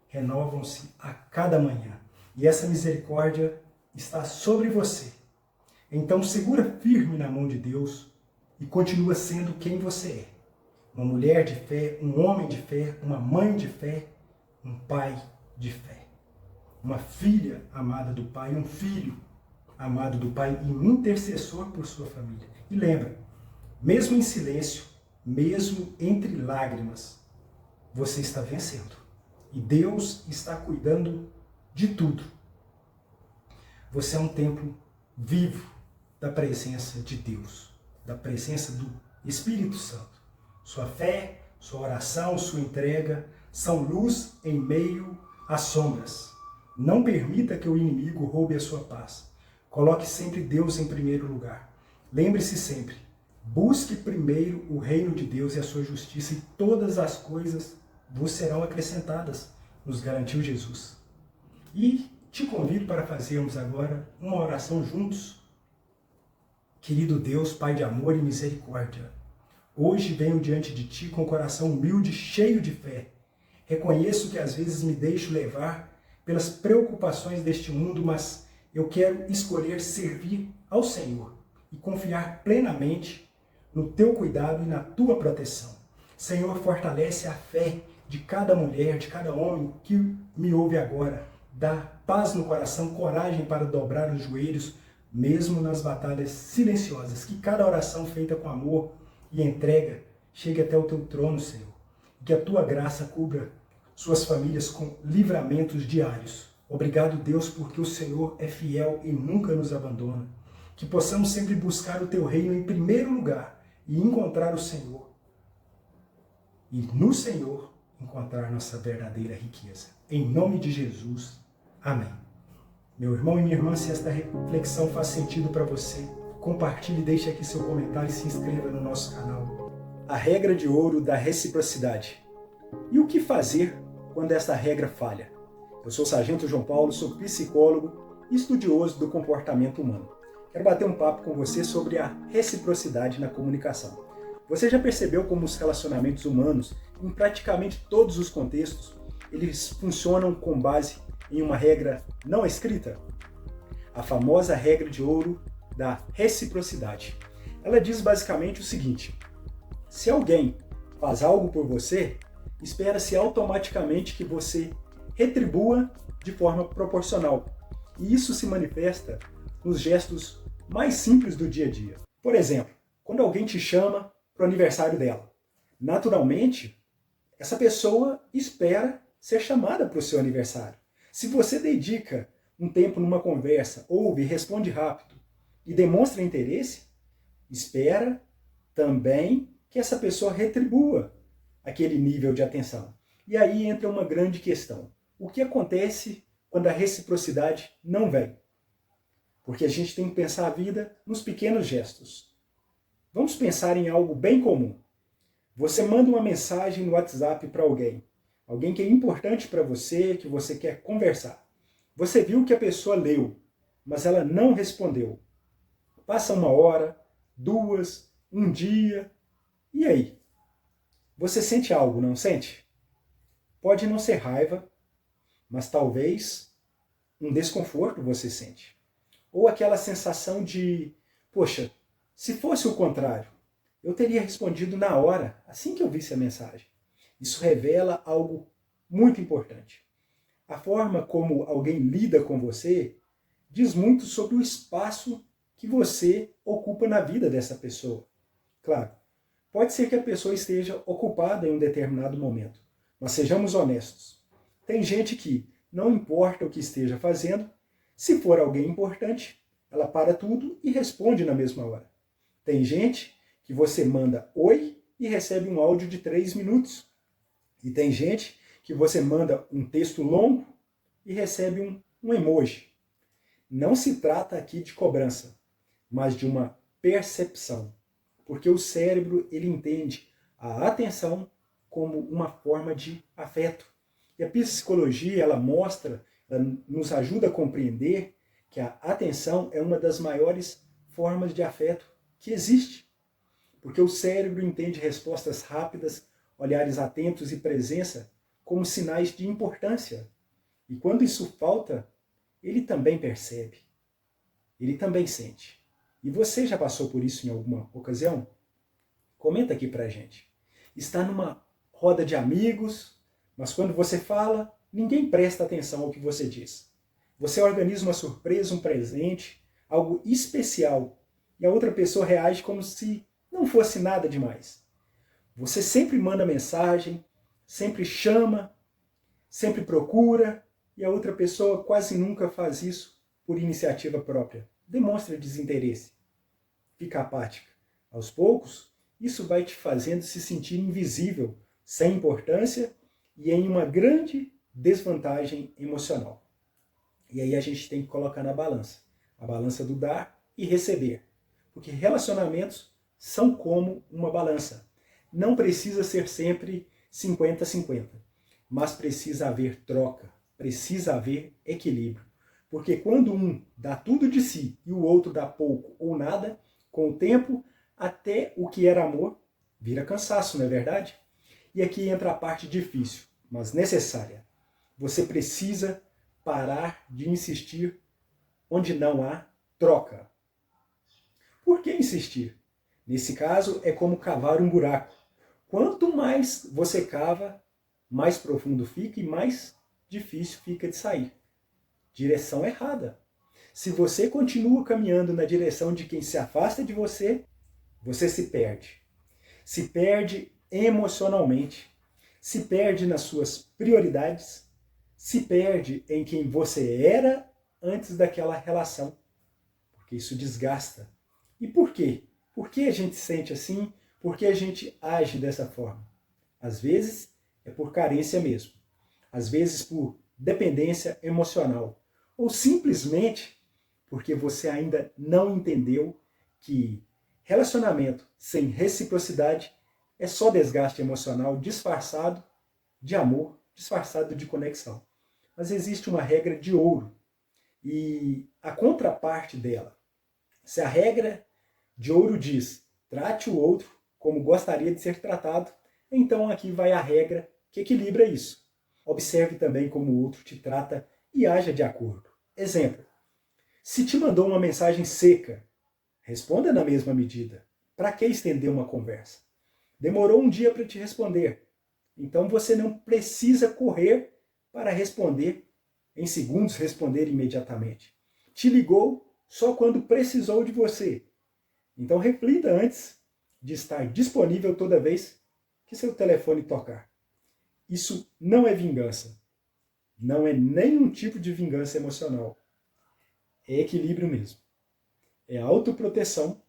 renovam-se a cada manhã. E essa misericórdia está sobre você. Então segura firme na mão de Deus e continua sendo quem você é. Uma mulher de fé, um homem de fé, uma mãe de fé, um pai de fé. Uma filha amada do Pai, um filho amado do Pai e um intercessor por sua família. E lembra, mesmo em silêncio, mesmo entre lágrimas, você está vencendo. E Deus está cuidando de tudo. Você é um templo vivo da presença de Deus, da presença do Espírito Santo. Sua fé, sua oração, sua entrega são luz em meio às sombras. Não permita que o inimigo roube a sua paz. Coloque sempre Deus em primeiro lugar. Lembre-se sempre, busque primeiro o reino de Deus e a sua justiça e todas as coisas vos serão acrescentadas, nos garantiu Jesus. E te convido para fazermos agora uma oração juntos. Querido Deus, Pai de amor e misericórdia, hoje venho diante de Ti com o coração humilde, cheio de fé. Reconheço que às vezes me deixo levar pelas preocupações deste mundo, mas eu quero escolher servir ao Senhor e confiar plenamente no Teu cuidado e na Tua proteção. Senhor, fortalece a fé de cada mulher, de cada homem que me ouve agora. Dá paz no coração, coragem para dobrar os joelhos, mesmo nas batalhas silenciosas. Que cada oração feita com amor e entrega chegue até o Teu trono, Senhor. E que a Tua graça cubra suas famílias com livramentos diários. Obrigado, Deus, porque o Senhor é fiel e nunca nos abandona. Que possamos sempre buscar o Teu reino em primeiro lugar e encontrar o Senhor. E no Senhor encontrar nossa verdadeira riqueza. Em nome de Jesus. Amém. Meu irmão e minha irmã, se esta reflexão faz sentido para você, compartilhe, deixe aqui seu comentário e se inscreva no nosso canal. A regra de ouro da reciprocidade. E o que fazer quando esta regra falha? Eu sou o Sargento João Paulo, sou psicólogo e estudioso do comportamento humano. Quero bater um papo com você sobre a reciprocidade na comunicação. Você já percebeu como os relacionamentos humanos, em praticamente todos os contextos, eles funcionam com base em uma regra não escrita? A famosa regra de ouro da reciprocidade. Ela diz basicamente o seguinte: se alguém faz algo por você, espera-se automaticamente que você retribua de forma proporcional. E isso se manifesta nos gestos mais simples do dia a dia. Por exemplo, quando alguém te chama para o aniversário dela, naturalmente, essa pessoa espera ser chamada para o seu aniversário. Se você dedica um tempo numa conversa, ouve, responde rápido e demonstra interesse, espera também que essa pessoa retribua aquele nível de atenção. E aí entra uma grande questão. O que acontece quando a reciprocidade não vem? Porque a gente tem que pensar a vida nos pequenos gestos. Vamos pensar em algo bem comum. Você manda uma mensagem no WhatsApp para alguém que é importante para você, que você quer conversar. Você viu que a pessoa leu, mas ela não respondeu. Passa 1 hora, 2, um dia, e aí? Você sente algo, não sente? Pode não ser raiva, mas talvez um desconforto você sente. Ou aquela sensação de, poxa, se fosse o contrário, eu teria respondido na hora, assim que eu visse a mensagem. Isso revela algo muito importante. A forma como alguém lida com você diz muito sobre o espaço que você ocupa na vida dessa pessoa. Claro, pode ser que a pessoa esteja ocupada em um determinado momento, mas sejamos honestos. Tem gente que, não importa o que esteja fazendo, se for alguém importante, ela para tudo e responde na mesma hora. Tem gente que você manda oi e recebe um áudio de 3 minutos. E tem gente que você manda um texto longo e recebe um emoji. Não se trata aqui de cobrança, mas de uma percepção. Porque o cérebro ele entende a atenção como uma forma de afeto. E a psicologia ela mostra, ela nos ajuda a compreender que a atenção é uma das maiores formas de afeto que existe. Porque o cérebro entende respostas rápidas, olhares atentos e presença como sinais de importância. E quando isso falta, ele também percebe, ele também sente. E você já passou por isso em alguma ocasião? Comenta aqui pra gente. Está numa roda de amigos, mas quando você fala, ninguém presta atenção ao que você diz. Você organiza uma surpresa, um presente, algo especial, e a outra pessoa reage como se não fosse nada demais. Você sempre manda mensagem, sempre chama, sempre procura, e a outra pessoa quase nunca faz isso por iniciativa própria. Demonstra desinteresse. Fica apática. Aos poucos, isso vai te fazendo se sentir invisível, sem importância e em uma grande desvantagem emocional. E aí a gente tem que colocar na balança. A balança do dar e receber. Porque relacionamentos são como uma balança. Não precisa ser sempre 50-50, mas precisa haver troca, precisa haver equilíbrio. Porque quando um dá tudo de si e o outro dá pouco ou nada, com o tempo, até o que era amor vira cansaço, não é verdade? E aqui entra a parte difícil, mas necessária. Você precisa parar de insistir onde não há troca. Por que insistir? Nesse caso, é como cavar um buraco. Quanto mais você cava, mais profundo fica e mais difícil fica de sair. Direção errada. Se você continua caminhando na direção de quem se afasta de você, você se perde. Se perde emocionalmente, se perde nas suas prioridades, se perde em quem você era antes daquela relação. Porque isso desgasta. E por quê? Por que a gente sente assim? Por que a gente age dessa forma? Às vezes é por carência mesmo. Às vezes por dependência emocional. Ou simplesmente porque você ainda não entendeu que relacionamento sem reciprocidade é só desgaste emocional disfarçado de amor, disfarçado de conexão. Mas existe uma regra de ouro e a contraparte dela. Se a regra de ouro diz, trate o outro como gostaria de ser tratado, então aqui vai a regra que equilibra isso. Observe também como o outro te trata e haja de acordo. Exemplo, se te mandou uma mensagem seca, responda na mesma medida. Para que estender uma conversa? Demorou um dia para te responder, então você não precisa correr para responder em segundos, responder imediatamente. Te ligou só quando precisou de você. Então reflita antes de estar disponível toda vez que seu telefone tocar. Isso não é vingança. Não é nenhum tipo de vingança emocional. É equilíbrio mesmo. É autoproteção,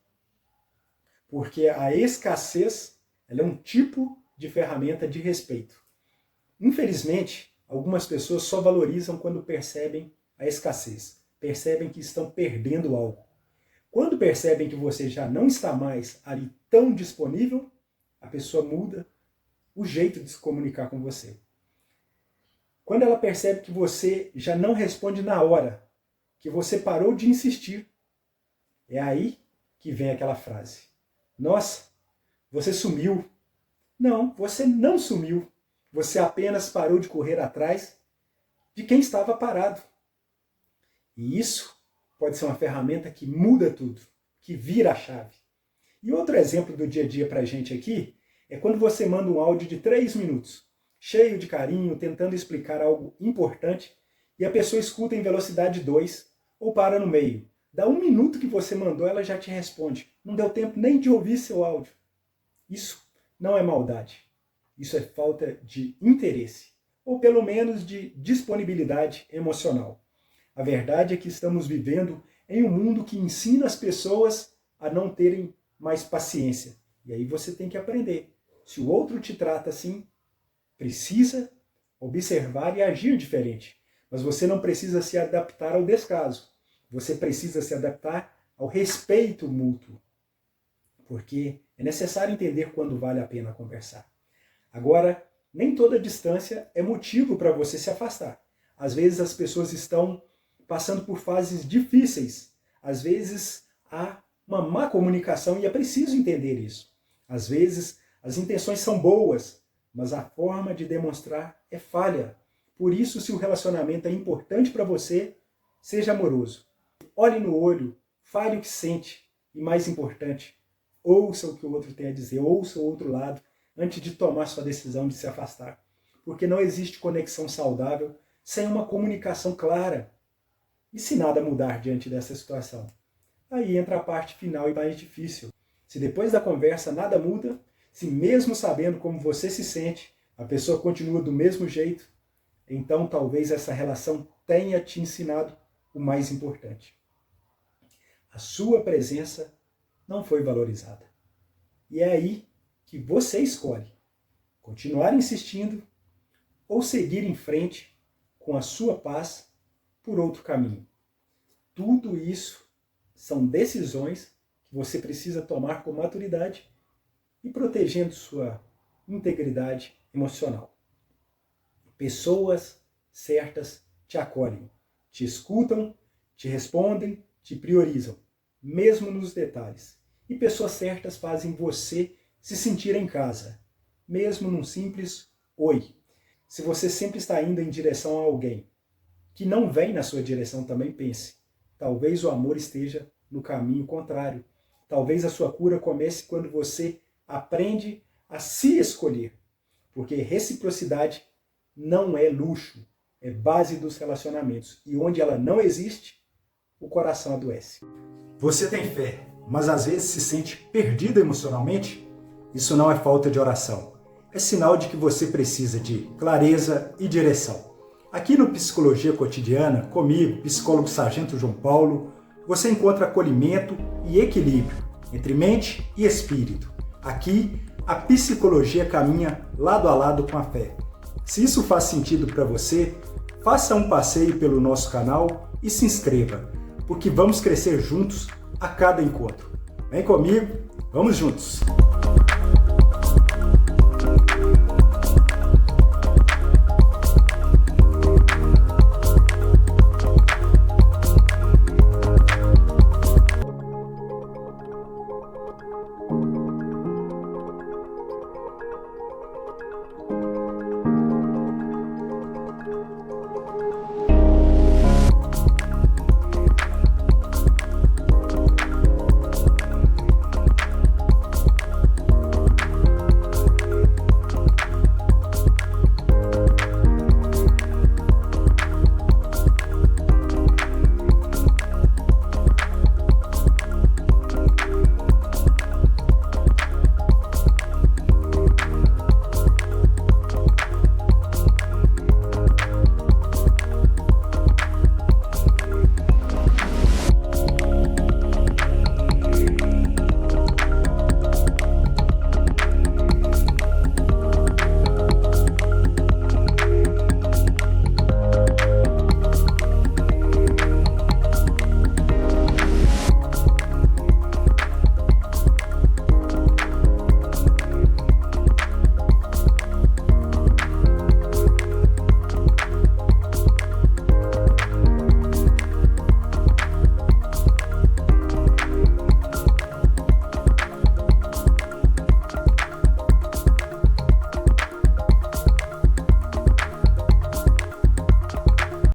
porque a escassez ela é um tipo de ferramenta de respeito. Infelizmente, algumas pessoas só valorizam quando percebem a escassez, percebem que estão perdendo algo. Quando percebem que você já não está mais ali tão disponível, a pessoa muda o jeito de se comunicar com você. Quando ela percebe que você já não responde na hora, que você parou de insistir. É aí que vem aquela frase. Nossa, você sumiu. Não, você não sumiu. Você apenas parou de correr atrás de quem estava parado. E isso pode ser uma ferramenta que muda tudo, que vira a chave. E outro exemplo do dia a dia para a gente aqui é quando você manda um áudio de 3 minutos, cheio de carinho, tentando explicar algo importante, e a pessoa escuta em velocidade 2 ou para no meio. Dá 1 minuto que você mandou, ela já te responde. Não deu tempo nem de ouvir seu áudio. Isso não é maldade. Isso é falta de interesse, ou pelo menos de disponibilidade emocional. A verdade é que estamos vivendo em um mundo que ensina as pessoas a não terem mais paciência. E aí você tem que aprender. Se o outro te trata assim, precisa observar e agir diferente. Mas você não precisa se adaptar ao descaso. Você precisa se adaptar ao respeito mútuo. Porque é necessário entender quando vale a pena conversar. Agora, nem toda distância é motivo para você se afastar. Às vezes as pessoas estão passando por fases difíceis. Às vezes há uma má comunicação e é preciso entender isso. Às vezes as intenções são boas, mas a forma de demonstrar é falha. Por isso, se o relacionamento é importante para você, seja amoroso. Olhe no olho, fale o que sente e, mais importante, ouça o que o outro tem a dizer, ouça o outro lado antes de tomar sua decisão de se afastar. Porque não existe conexão saudável sem uma comunicação clara. E se nada mudar diante dessa situação? Aí entra a parte final e mais difícil. Se depois da conversa nada muda, se mesmo sabendo como você se sente, a pessoa continua do mesmo jeito, então talvez essa relação tenha te ensinado o mais importante. A sua presença não foi valorizada. E é aí que você escolhe continuar insistindo ou seguir em frente com a sua paz por outro caminho. Tudo isso são decisões que você precisa tomar com maturidade e protegendo sua integridade emocional. Pessoas certas te acolhem, te escutam, te respondem, te priorizam, mesmo nos detalhes. E pessoas certas fazem você se sentir em casa, mesmo num simples oi. Se você sempre está indo em direção a alguém que não vem na sua direção, também pense. Talvez o amor esteja no caminho contrário. Talvez a sua cura comece quando você aprende a se escolher. Porque reciprocidade não é luxo, é base dos relacionamentos. E onde ela não existe, o coração adoece. Você tem fé, mas às vezes se sente perdido emocionalmente? Isso não é falta de oração. É sinal de que você precisa de clareza e direção. Aqui no Psicologia Cotidiana, comigo, psicólogo Sargento João Paulo, você encontra acolhimento e equilíbrio entre mente e espírito. Aqui, a psicologia caminha lado a lado com a fé. Se isso faz sentido para você, faça um passeio pelo nosso canal e se inscreva, porque vamos crescer juntos a cada encontro. Vem comigo, vamos juntos!